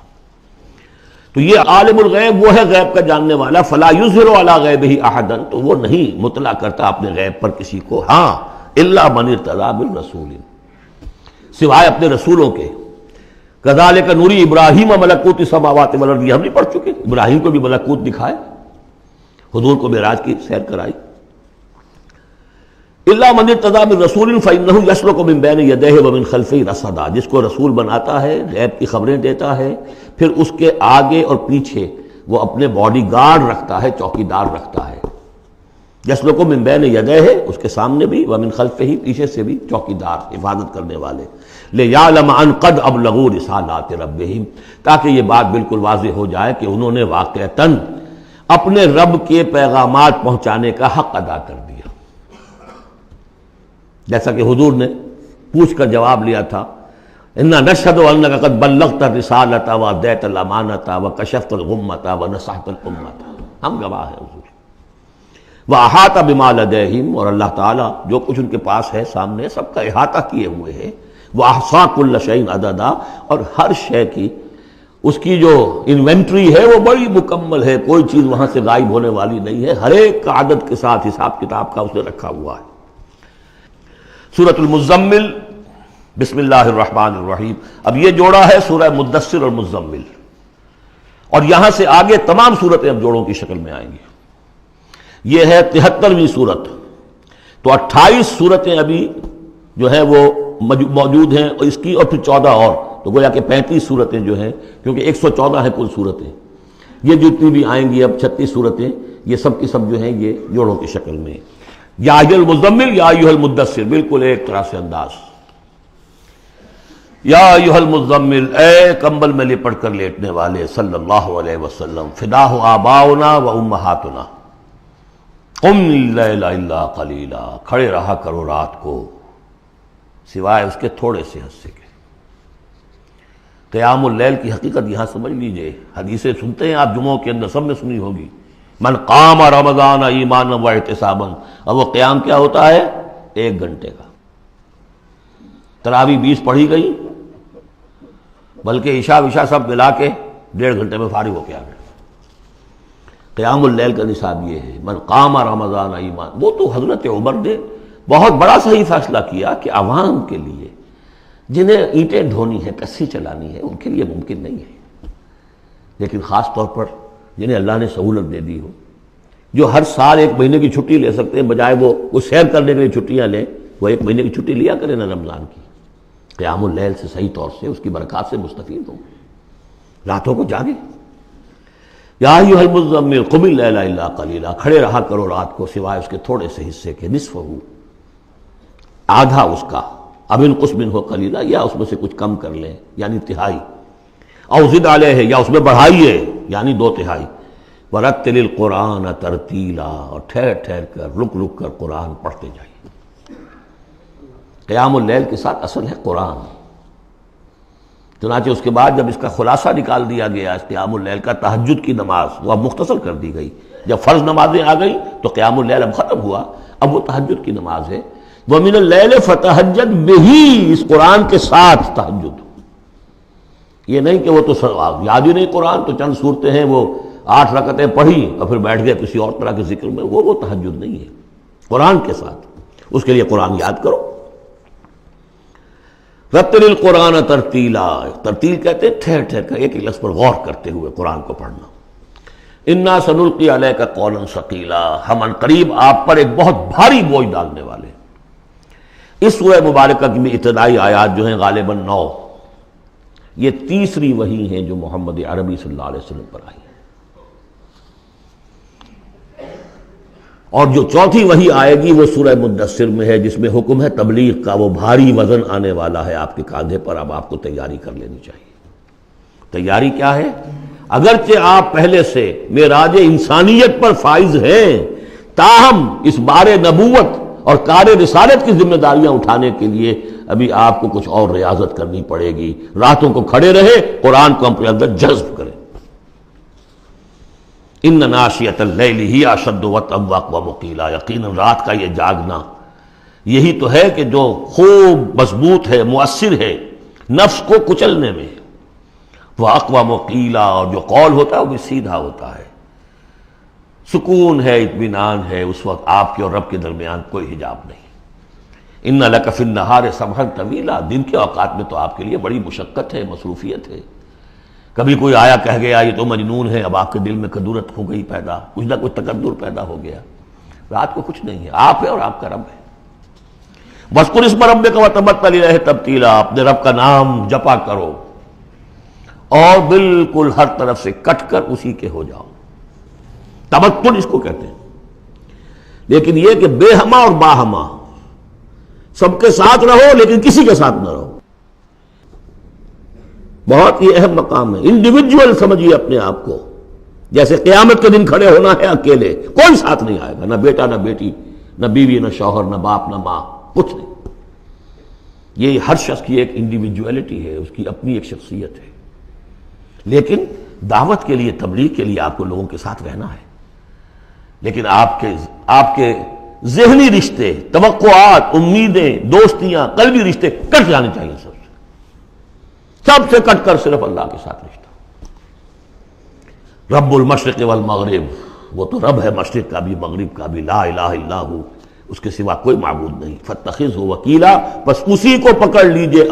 تو یہ عالم الغیب وہ ہے غیب کا جاننے والا. فلا یظہر علی غیبہ احدا، تو وہ نہیں مطلع کرتا اپنے غیب پر کسی کو. ہاں الا من ارتضی بالرسول، سوائے اپنے رسولوں کے. کذالک نوری ابراہیم ملکوت السماوات والارض، یہ ہم نہیں پڑھ چکے؟ ابراہیم کو بھی ملکوت دکھائے، حضور کو معراج کی سیر کرائی. الا من ارتضی بالرسول فانہ یسلک من بین یدیہ ومن خلفہ رصدا، جس کو رسول بناتا ہے، غیب کی خبریں دیتا ہے، پھر اس کے آگے اور پیچھے وہ اپنے باڈی گارڈ رکھتا ہے، چوکیدار رکھتا ہے. یسلک من بین یدیہ، اس کے سامنے بھی، ومن خلفہ، پیچھے سے بھی چوکیدار، حفاظت کرنے والے. لیعلم ان قد ابلغوا رسالات ربہم، تاکہ یہ بات بالکل واضح ہو جائے کہ انہوں نے واقعتاً اپنے رب کے پیغامات پہنچانے کا حق ادا کر دیا. جیسا کہ حضور نے پوچھ کر جواب لیا تھا، انا نشہد انک قد بلغت الرسالۃ وادیت الامانۃ وکشفت الغمۃ ونصحت الامۃ، ہم گواہ ہیں حضور. واحاط بما لدیہم، اور اللہ تعالیٰ جو کچھ ان کے پاس ہے سامنے سب کا احاطہ کیے ہوئے ہے. واحصا کل شیء عددا، اور ہر شے کی اس کی جو انوینٹری ہے وہ بڑی مکمل ہے، کوئی چیز وہاں سے غائب ہونے والی نہیں ہے. ہر ایک کا عدد کے ساتھ حساب کتاب کا اس نے رکھا ہوا ہے. سورۃ المزمل، بسم اللہ الرحمن الرحیم. اب یہ جوڑا ہے سورہ مدثر اور مزمل، اور یہاں سے آگے تمام صورتیں اب جوڑوں کی شکل میں آئیں گی. یہ ہے 73ویں صورت. تو 28 صورتیں ابھی جو ہیں وہ موجود ہیں، اور اس کی اور پھر 14 اور، تو گویا کہ 35 صورتیں جو ہیں، کیونکہ 114 ہیں کل صورتیں. یہ جتنی بھی آئیں گی اب 36 صورتیں، یہ سب کی سب جو ہیں یہ جوڑوں کی شکل میں. یا ایھا المزمل یا ایھا المدثر، بالکل ایک طرح سے انداز. یا ایھا المزمل، اے کمبل میں لپٹ کر لیٹنے والے، صلی اللہ علیہ وسلم. فداہ آباؤنا و امہاتنا، قم اللیل الا قلیلا، کھڑے رہا کرو رات کو سوائے اس کے تھوڑے سے حصے کے. قیام اللیل کی حقیقت یہاں سمجھ لیجئے. حدیثیں سنتے ہیں آپ جمعوں کے اندر، سب نے سنی ہوگی، من قام رمضان ایمانا و احتسابا. اور وہ قیام کیا ہوتا ہے؟ 1 گھنٹے کا. تراویح 20 پڑھی گئی، بلکہ عشاء وشاء سب ملا کے 1.5 گھنٹے میں فارغ ہو کے آ گئے. قیام اللیل کا نصاب یہ ہے. من قام رمضان ایمان، وہ تو حضرت عمر نے بہت بڑا صحیح فیصلہ کیا کہ عوام کے لیے جنہیں اینٹیں ڈھونی ہے، کسی چلانی ہے، ان کے لیے ممکن نہیں ہے، لیکن خاص طور پر جنہیں اللہ نے سہولت دے دی ہو، جو ہر سال 1 مہینے کی چھٹی لے سکتے ہیں، بجائے وہ سیر کرنے کے لیے چھٹیاں لیں، وہ 1 مہینے کی چھٹی لیا کریں نا رمضان کی، قیام اللیل سے صحیح طور سے اس کی برکات سے مستفید ہوں، راتوں کو جاگیں۔ یا ایھا المزمل قم اللیل الا قلیلا، کھڑے رہا کرو رات کو سوائے اس کے تھوڑے سے حصے کے، نصفہ، آدھا اس کا، اب انقص منہ قلیلا، یا اس میں سے کچھ کم کر لیں یعنی تہائی، او زد علیہ، یا اس میں بڑھائیے یعنی 2/3، ورتل القرآن ترتیلا، اور ٹھہر ٹھہر کر رک رک کر قرآن پڑھتے جائیے۔ قیام اللیل کے ساتھ اصل ہے قرآن، چنانچہ اس کے بعد جب اس کا خلاصہ نکال دیا گیا اس قیام اللیل کا، تہجد کی نماز وہ اب مختصر کر دی گئی، جب فرض نمازیں آ گئی تو قیام اللیل اب ختم ہوا، اب وہ تہجد کی نماز ہے۔ وَمِنَ اللَّيْلِ فَتَہجد بِهِ، اس قرآن کے ساتھ تہجد، یہ نہیں کہ وہ تو یاد ہی نہیں قرآن تو چند صورتیں ہیں وہ 8 رکعتیں پڑھی اور پھر بیٹھ گئے کسی اور طرح کے ذکر میں، وہ تہجد نہیں ہے، قرآن کے ساتھ، اس کے لیے قرآن یاد کرو۔ رتل القرآن ترتیلا، ترتیل کہتے ہیں ٹھہر ٹھہر کر ایک لفظ پر غور کرتے ہوئے قرآن کو پڑھنا۔ انا سنلقی علیک قولا ثقیلا، ہم ان قریب آپ پر ایک بہت بھاری بوجھ ڈالنے والے۔ اس سورہ مبارکہ کی بھی ابتدائی آیات جو ہیں غالباً 9، یہ تیسری وحی ہیں جو محمد عربی صلی اللہ علیہ وسلم پر آئی ہے، اور جو چوتھی وحی آئے گی وہ سورہ مدثر میں ہے، جس میں حکم ہے تبلیغ کا، وہ بھاری وزن آنے والا ہے آپ کے کاندھے پر، اب آپ کو تیاری کر لینی چاہیے۔ تیاری کیا ہے؟ اگرچہ آپ پہلے سے معراج انسانیت پر فائز ہیں، تاہم اس بار نبوت اور کار رسالت کی ذمہ داریاں اٹھانے کے لیے ابھی آپ کو کچھ اور ریاضت کرنی پڑے گی، راتوں کو کھڑے رہے، قرآن کو اپنے اندر جذب کریں۔ ان ناشئۃ اللیل ہی اشد وطئا واقوم قیلا، یقیناً رات کا یہ جاگنا یہی تو ہے کہ جو خوب مضبوط ہے، مؤثر ہے نفس کو کچلنے میں، وہ اقوام قیلا، اور جو قول ہوتا ہے وہ بھی سیدھا ہوتا ہے، سکون ہے، اطمینان ہے، اس وقت آپ کے اور رب کے درمیان کوئی حجاب نہیں۔ ان لک فی النہار سبحا طویلا، دن کے اوقات میں تو آپ کے لیے بڑی مشقت ہے، مصروفیت ہے، کبھی کوئی آیا کہہ گیا یہ تو مجنون ہے، اب آپ کے دل میں کدورت ہو گئی پیدا، کچھ نہ کچھ تکدر پیدا ہو گیا۔ رات کو کچھ نہیں ہے، آپ ہے اور آپ کا رب ہے۔ وَاذْكُرِ اسْمَ رَبِّكَ وَتَبَتَّلْ إِلَيْهِ تَبْتِيلًا، اپنے رب کا نام جپا کرو اور بالکل ہر طرف سے کٹ کر اسی کے ہو جاؤ، تبتل اس کو کہتے ہیں۔ لیکن یہ کہ بے ہما اور باہما، سب کے ساتھ رہو لیکن کسی کے ساتھ نہ رہو، بہت ہی اہم مقام ہے۔ انڈیویجول سمجھیے اپنے آپ کو، جیسے قیامت کے دن کھڑے ہونا ہے اکیلے، کوئی ساتھ نہیں آئے گا، نہ بیٹا نہ بیٹی، نہ بیوی نہ شوہر، نہ باپ نہ ماں، کچھ نہیں۔ یہ ہر شخص کی ایک انڈیویجویلٹی ہے، اس کی اپنی ایک شخصیت ہے، لیکن دعوت کے لیے، تبلیغ کے لیے آپ کو لوگوں کے ساتھ رہنا ہے، لیکن آپ کے ذہنی رشتے، توقعات، امیدیں، دوستیاں، قلبی رشتے کٹ جانے چاہیے، سب سے کٹ کر صرف اللہ کے ساتھ رشتہ۔ رب المشرق والمغرب، وہ تو رب ہے مشرق کا بھی مغرب کا بھی، لا الہ الا ہو، اس کے سوا کوئی معبود نہیں، فاتخذہ وکیلا، بس اسی کو پکڑ لیجئے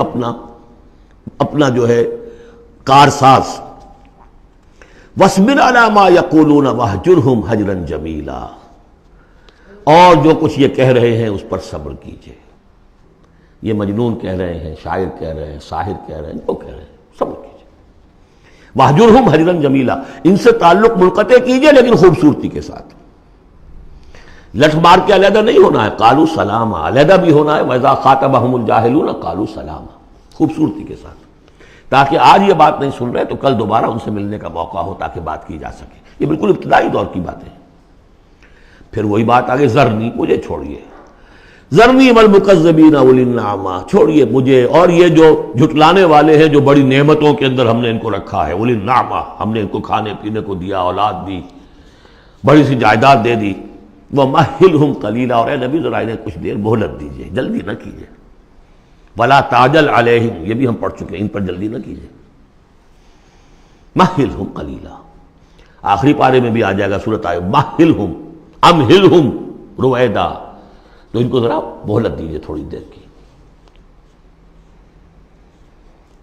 اپنا جو ہے کارساز۔ واصبر علی ما یقولون واہجرہم ہجرا جمیلا، اور جو کچھ یہ کہہ رہے ہیں اس پر صبر کیجئے، یہ مجنون کہہ رہے ہیں، شاعر کہہ رہے ہیں، ساحر کہہ رہے ہیں، جو کہہ رہے ہیں صبر کیجئے۔ واہجرہم ہجرا جمیلا، ان سے تعلق منقطع کیجئے لیکن خوبصورتی کے ساتھ، لٹ مار کے علیحدہ نہیں ہونا ہے، قالوا سلاما، علیحدہ بھی ہونا ہے، وَإِذَا خَاطَبَهُمُ الْجَاهِلُونَ قَالُوا سَلَامًا، خوبصورتی کے ساتھ، تاکہ آج یہ بات نہیں سن رہے تو کل دوبارہ ان سے ملنے کا موقع ہو، تاکہ بات کی جا سکے۔ یہ بالکل ابتدائی دور کی باتیں ہیں۔ پھر وہی بات آگے، ذرنی، مجھے چھوڑیے، ذرنی والمکذبین اولی النعمہ، چھوڑیے مجھے اور یہ جو جھٹلانے والے ہیں، جو بڑی نعمتوں کے اندر ہم نے ان کو رکھا ہے، اولی النعمہ، ہم نے ان کو کھانے پینے کو دیا، اولاد دی، بڑی سی جائیداد دے دی، وَمَهِّلْهُمْ قَلِيلًا، اور اے نبی ذرا انہیں کچھ دیر مہلت دیجیے، جلدی نہ کیجیے، وَلَا تَعْجَلْ عَلَيْهِمْ، یہ بھی ہم پڑھ چکے ہیں، ان پر جلدی نہ کیجیے، مَهِّلْهُمْ قَلِيلًا، آخری پارے میں بھی آ جائے گا سورۃ آئے، مَهِّلْهُمْ أَمْهِلْهُمْ رُوَیدًا، تو ان کو ذرا مہلت دیجیے تھوڑی دیر کی۔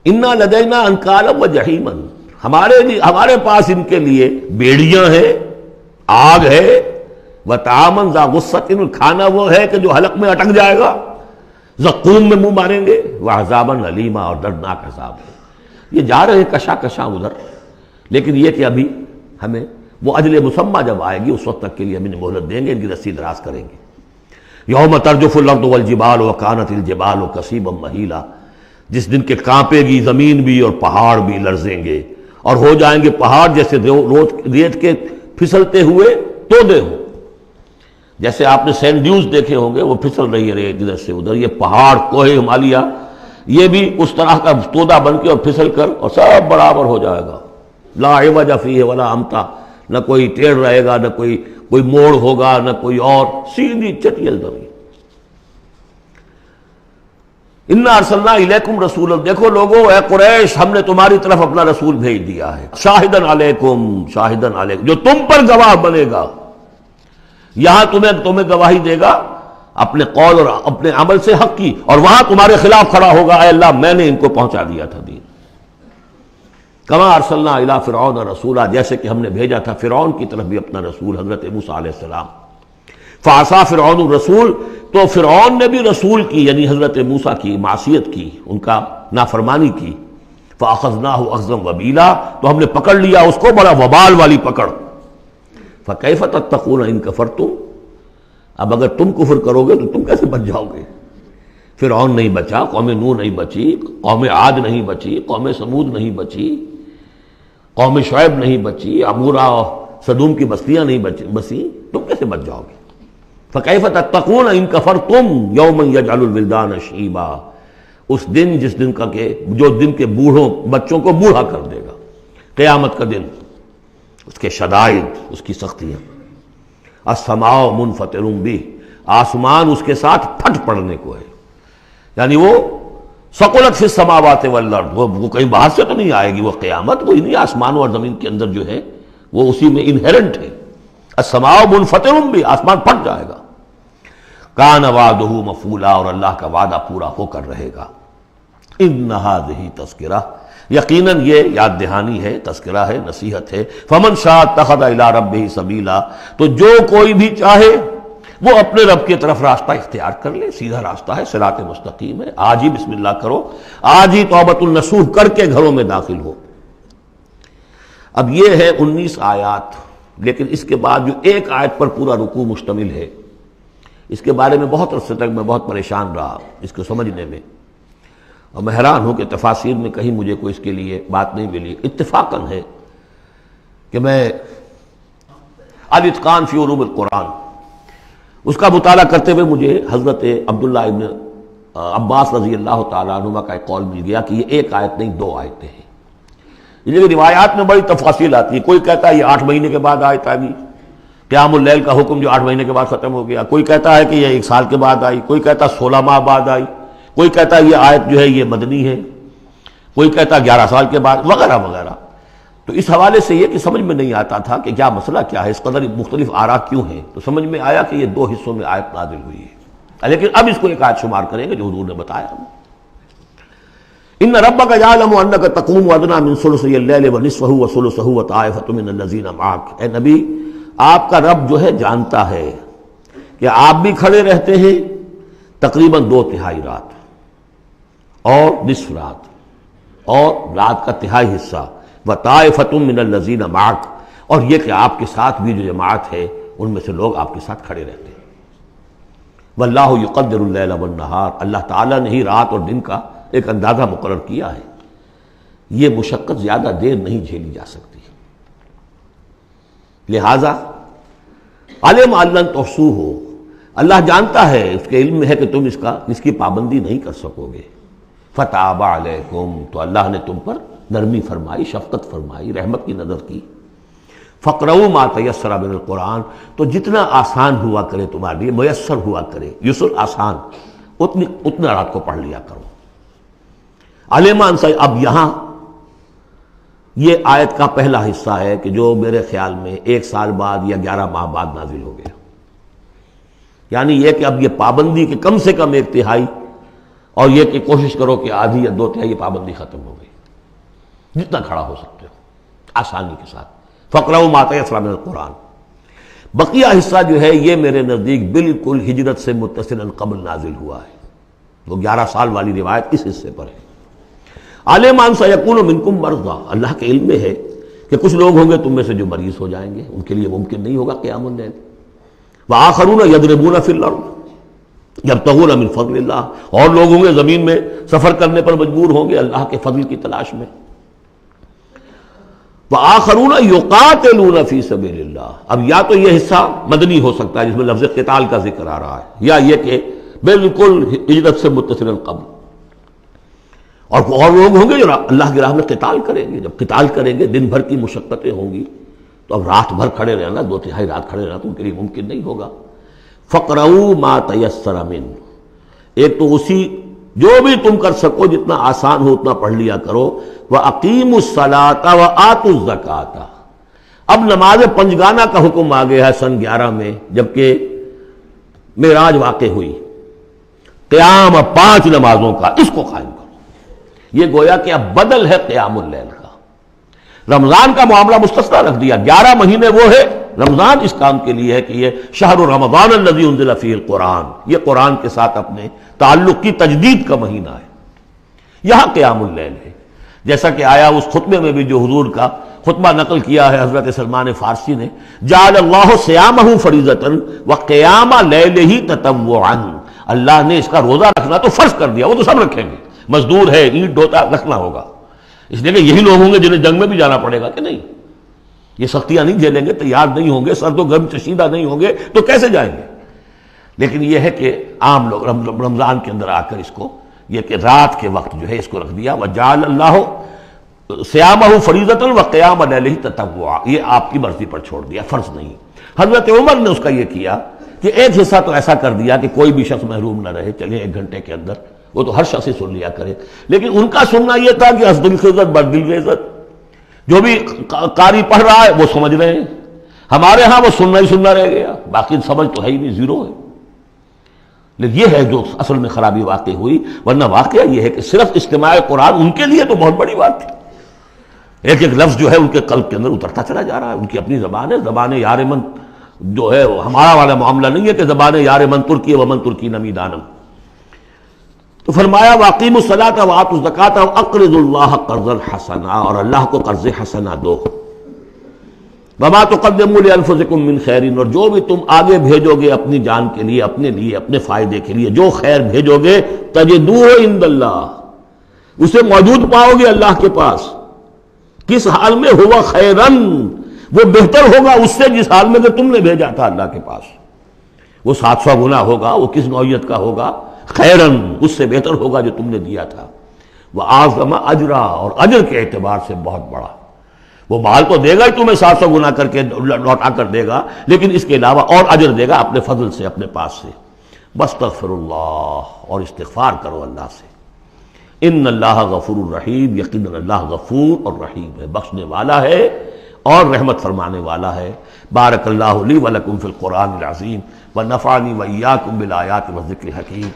انا لدینا انکالا و جہیما، ہمارے پاس ان کے لیے بیڑیاں ہیں، آگ ہے، وطعاما ذا غصۃ، کھانا وہ ہے کہ جو حلق میں اٹک جائے گا، زقوم میں منہ ماریں گے، وعذابا الیما، اور دردناک عذاب ہے۔ یہ جا رہے ہیں کشا کشا ادھر، لیکن یہ کہ ابھی ہمیں وہ اجل مسمى جب آئے گی اس وقت تک کے لیے ہم انہیں مہلت دیں گے، ان کی رسی دراز کریں گے۔ یوم ترجف الارض والجبال وکانت الجبال کثیبا مہیلا، جس دن کہ کانپے گی زمین بھی اور پہاڑ بھی لرزیں گے، اور ہو جائیں گے پہاڑ جیسے ریت کے پھسلتے ہوئے تودے ہوں۔ جیسے آپ نے سینڈ ڈیوز دیکھے ہوں گے، وہ پھسل رہی ہے ریت ادھر سے ادھر، یہ پہاڑ کوہ ہمالیہ یہ بھی اس طرح کا تودا بن کے اور پھسل کر اور سب برابر ہو جائے گا۔ لا عوج فیہ ولا امتا، نہ کوئی ٹیڑھ رہے گا، نہ کوئی موڑ ہوگا، نہ کوئی اور، سیدھی چٹیل زمین۔ انا ارسلنا الیکم رسولا، دیکھو لوگوں اے قریش، ہم نے تمہاری طرف اپنا رسول بھیج دیا ہے، شاہدن علیکم، شاہدن علیکم، جو تم پر گواہ بنے گا، یہاں تمہیں گواہی دے گا اپنے قول اور اپنے عمل سے حق کی، اور وہاں تمہارے خلاف کھڑا ہوگا، اے اللہ میں نے ان کو پہنچا دیا تھا دین۔ کما ارسلنا الی فرعون رسولا، جیسے کہ ہم نے بھیجا تھا فرعون کی طرف بھی اپنا رسول حضرت موسیٰ علیہ السلام۔ فعصا فرعون الرسول، تو فرعون نے بھی رسول کی یعنی حضرت موسیٰ کی معصیت کی، ان کا نافرمانی کی۔ فاخذناہ اخذا وبیلا، تو ہم نے پکڑ لیا اس کو بڑا وبال والی پکڑ۔ فکیف تتقون ان کفرتم، اب اگر تم کفر کرو گے تو تم کیسے بچ جاؤ گے؟ فرعون نہیں بچا، قوم نوح نہیں بچی، قوم عاد نہیں بچی، قوم سمود نہیں بچی، قوم شعیب نہیں بچی، عمورہ اور صدوم کی بستیاں نہیں بسی، تم کیسے بچ جاؤ گے؟ فکیف تتقون ان کفرتم یوما یجعل الولدان شیبا، اس دن جس دن کا کہ جو دن کے بوڑھوں بچوں کو بوڑھا کر دے گا، قیامت کا دن، اس کے شدائد، اس کی سختیاں۔ السماء منفطر بہ، آسمان اس کے ساتھ پھٹ پڑنے کو ہے، یعنی وہ ثقلت فی السماوات والارض، وہ کہیں باہر سے تو نہیں آئے گی، وہ قیامت وہ انہی آسمانوں اور زمین کے اندر جو ہے وہ اسی میں انہیرنٹ ہے۔ السماء منفطر بہ، آسمان پھٹ جائے گا۔ کان وعدہ مفعولا، اور اللہ کا وعدہ پورا ہو کر رہے گا۔ ان ھذہ تذکرہ، یقیناً یہ یاد دہانی ہے، تذکرہ ہے، نصیحت ہے۔ فمن شاء اتخذ الی ربہ سبیلا، تو جو کوئی بھی چاہے وہ اپنے رب کی طرف راستہ اختیار کر لے، سیدھا راستہ ہے، صراط مستقیم ہے۔ آج ہی بسم اللہ کرو، آج ہی توبۃ النصوح کر کے گھروں میں داخل ہو۔ اب یہ ہے 19 آیات، لیکن اس کے بعد جو ایک آیت پر پورا رکوع مشتمل ہے، اس کے بارے میں بہت عرصے تک میں بہت پریشان رہا اس کو سمجھنے میں، اور میں حیران ہوں کہ تفاسیر میں کہیں مجھے کوئی اس کے لیے بات نہیں ملی۔ اتفاقاً ہے کہ میں الاتقان فی علوم القرآن اس کا مطالعہ کرتے ہوئے مجھے حضرت عبداللہ ابن عباس رضی اللہ تعالیٰ عنہما کا ایک قول مل گیا کہ یہ ایک آیت نہیں 2 آیتیں ہیں۔ یہ روایات میں بڑی تفاصیل آتی ہے، کوئی کہتا ہے یہ 8 مہینے کے بعد آیت آئی، قیام اللیل کا حکم جو 8 مہینے کے بعد ختم ہو گیا، کوئی کہتا ہے کہ یہ 1 سال کے بعد آئی، کوئی کہتا ہے 16 ماہ بعد آئی، کوئی کہتا ہے یہ آیت جو ہے یہ مدنی ہے، کوئی کہتا ہے 11 سال کے بعد، وغیرہ وغیرہ۔ تو اس حوالے سے یہ کہ سمجھ میں نہیں آتا تھا کہ کیا مسئلہ کیا ہے، اس قدر مختلف آراء کیوں ہیں، تو سمجھ میں آیا کہ یہ 2 حصوں میں آیت نازل ہوئی ہے، لیکن اب اس کو ایک آیت شمار کریں گے جو حضور نے بتایا۔ ان ربک یعلم انک تقوم ادنی من ثلثی اللیل ونصفہ وثلثہ وطائفۃ من الذین معک، اے نبی آپ کا رب جو ہے جانتا ہے کہ آپ بھی کھڑے رہتے ہیں تقریباً 2/3 رات اور نصف رات اور رات کا تہائی حصہ، وطائفۃ من الذین معک، اور یہ کہ آپ کے ساتھ بھی جو جماعت ہے ان میں سے لوگ آپ کے ساتھ کھڑے رہتے ہیں۔ واللہ یقدر اللیل والنہار، اللہ تعالیٰ نے ہی رات اور دن کا ایک اندازہ مقرر کیا ہے، یہ مشقت زیادہ دیر نہیں جھیلی جا سکتی، لہذا علم ان لن تحصوہ، اللہ جانتا ہے، اس کے علم میں ہے کہ تم اس کی پابندی نہیں کر سکو گے۔ فتاب علیکم، تو اللہ نے تم پر نرمی فرمائی، شفقت فرمائی، رحمت کی نظر کی۔ فقرؤوا ما تیسر من القرآن، تو جتنا آسان ہوا کرے تمہارے لیے، میسر ہوا کرے، یسر آسان، اتنا رات کو پڑھ لیا کرو۔ علمان سے اب یہاں یہ آیت کا پہلا حصہ ہے کہ جو میرے خیال میں 1 سال بعد یا 11 ماہ بعد نازل ہو گیا، یعنی یہ کہ اب یہ پابندی کہ کم سے کم 1/3 اور یہ کہ کوشش کرو کہ آدھی یا 2/3 پابندی ختم ہو گئی، جتنا کھڑا ہو سکتے ہو آسانی کے ساتھ۔ فقرؤ ما تیسر من القرآن، بقیہ حصہ جو ہے یہ میرے نزدیک بالکل ہجرت سے متصلاً قبل نازل ہوا ہے، وہ 11 سال والی روایت اس حصے پر ہے۔ عالمان سیکون منکم مرضی، اللہ کے علم میں ہے کہ کچھ لوگ ہوں گے تم میں سے جو مریض ہو جائیں گے، ان کے لیے ممکن نہیں ہوگا قیام اللیل۔ وآخرون یضربون فی الارض یبتغون من فضل اللہ، اور لوگ ہوں گے زمین میں سفر کرنے پر مجبور ہوں گے اللہ کے فضل کی تلاش میں۔ وآخرون یقاتلون فی سبیل اللہ، اب یا تو یہ حصہ مدنی ہو سکتا ہے جس میں لفظ قتال کا ذکر آ رہا ہے، یا یہ کہ بالکل ہجرت سے متصل قبل، اور لوگ ہوں گے جو اللہ کی راہ میں قتال کریں گے۔ جب قتال کریں گے دن بھر کی مشقتیں ہوں گی، تو اب رات بھر کھڑے رہنا، 2/3 رات کھڑے رہنا تو ان کے لیے ممکن نہیں ہوگا۔ فقرؤ ما تیسر من، ایک تو اسی جو بھی تم کر سکو جتنا آسان ہو اتنا پڑھ لیا کرو۔ وَأَقِيمُوا الصَّلَاةَ وَآتُوا الزَّكَاةَ، اب نماز پنجگانہ کا حکم آ گیا ہے سن 11 میں، جبکہ معراج واقع ہوئی۔ قیام 5 نمازوں کا، اس کو قائم کرو۔ یہ گویا کہ اب بدل ہے قیام اللیل کا۔ رمضان کا معاملہ مستثنیٰ رکھ دیا، 11 مہینے وہ ہے، رمضان اس کام کے لیے ہے کہ یہ شہر رمضان الذی انزل فیہ القرآن، یہ قرآن کے ساتھ اپنے تعلق کی تجدید کا مہینہ ہے۔ یہاں قیام اللیل ہے، جیسا کہ آیا اس خطبے میں بھی جو حضور کا خطبہ نقل کیا ہے حضرت سلمان فارسی نے، جعل اللہ صیامہ فریضۃ وقیام لیلہ تطوعا، اللہ نے اس کا روزہ رکھنا تو فرض کر دیا، وہ تو سب رکھیں گے، مزدور ہے، اینٹ ڈھوتا رکھنا ہوگا، اس لیے کہ یہی لوگ ہوں گے جنہیں جنگ میں بھی جانا پڑے گا کہ نہیں، یہ سختیاں نہیں جھیلیں گے، تیار نہیں ہوں گے، سرد و گرم چشیدہ نہیں ہوں گے تو کیسے جائیں گے؟ لیکن یہ ہے کہ عام لوگ رمضان کے اندر آ کر اس کو یہ کہ رات کے وقت جو ہے اس کو رکھ دیا، وجعل اللہ صیامہ فریضۃ وقیام لیلہ تطوعا، یہ آپ کی مرضی پر چھوڑ دیا، فرض نہیں۔ حضرت عمر نے اس کا یہ کیا کہ ایک حصہ تو ایسا کر دیا کہ کوئی بھی شخص محروم نہ رہے، چلے 1 گھنٹے کے اندر وہ تو ہر شخص ہی سن لیا کرے، لیکن ان کا سننا یہ تھا کہ حسب الخزت بر دل عزت، جو بھی قاری پڑھ رہا ہے وہ سمجھ رہے ہیں، ہمارے ہاں وہ سننا ہی سننا رہ گیا، باقی سمجھ تو ہے ہی نہیں، زیرو ہے۔ لیکن یہ ہے جو اصل میں خرابی واقع ہوئی، ورنہ واقعہ یہ ہے کہ صرف استماع قرآن ان کے لیے تو بہت بڑی بات تھی، ایک ایک لفظ جو ہے ان کے قلب کے اندر اترتا چلا جا رہا ہے، ان کی اپنی زبان ہے، زبان یار من جو ہے وہ ہمارا والا معاملہ نہیں ہے کہ زبان یار من ترکی ومن ترکی نمی دانم۔ تو فرمایا واقیموا الصلاۃ وآتوا الزکاۃ واقرضوا اللہ قرضا حسنا، اور اللہ کو قرض حسنا دو۔ وما تقدموا لانفسکم من خیر، اور جو بھی تم آگے بھیجو گے اپنی جان کے لیے، اپنے لیے، اپنے فائدے کے لیے جو خیر بھیجو گے، تجدوہ عند اللہ، اسے موجود پاؤ گے اللہ کے پاس۔ کس حال میں؟ ہوا خیرن، وہ بہتر ہوگا اس سے جس حال میں کہ تم نے بھیجا تھا اللہ کے پاس، وہ 700 گنا ہوگا، وہ کس نوعیت کا ہوگا؟ خیرن، اس سے بہتر ہوگا جو تم نے دیا تھا۔ وَأَعْظَمَ أَجْرًا، اور اجر کے اعتبار سے بہت بڑا، وہ مال تو دے گا ہی تمہیں 700 گنا کر کے لوٹا کر دے گا، لیکن اس کے علاوہ اور اجر دے گا اپنے فضل سے، اپنے پاس سے۔ بستغفر اللہ، اور استغفار کرو اللہ سے۔ ان اللہ غفور الرحیم، یقیناً اللہ غفور اور رحیم ہے، بخشنے والا ہے اور رحمت فرمانے والا ہے۔ بارک اللہ لی ولکم فی القرآن العظیم ونفعنی وإیاکم بالآیات والذکر الحکیم۔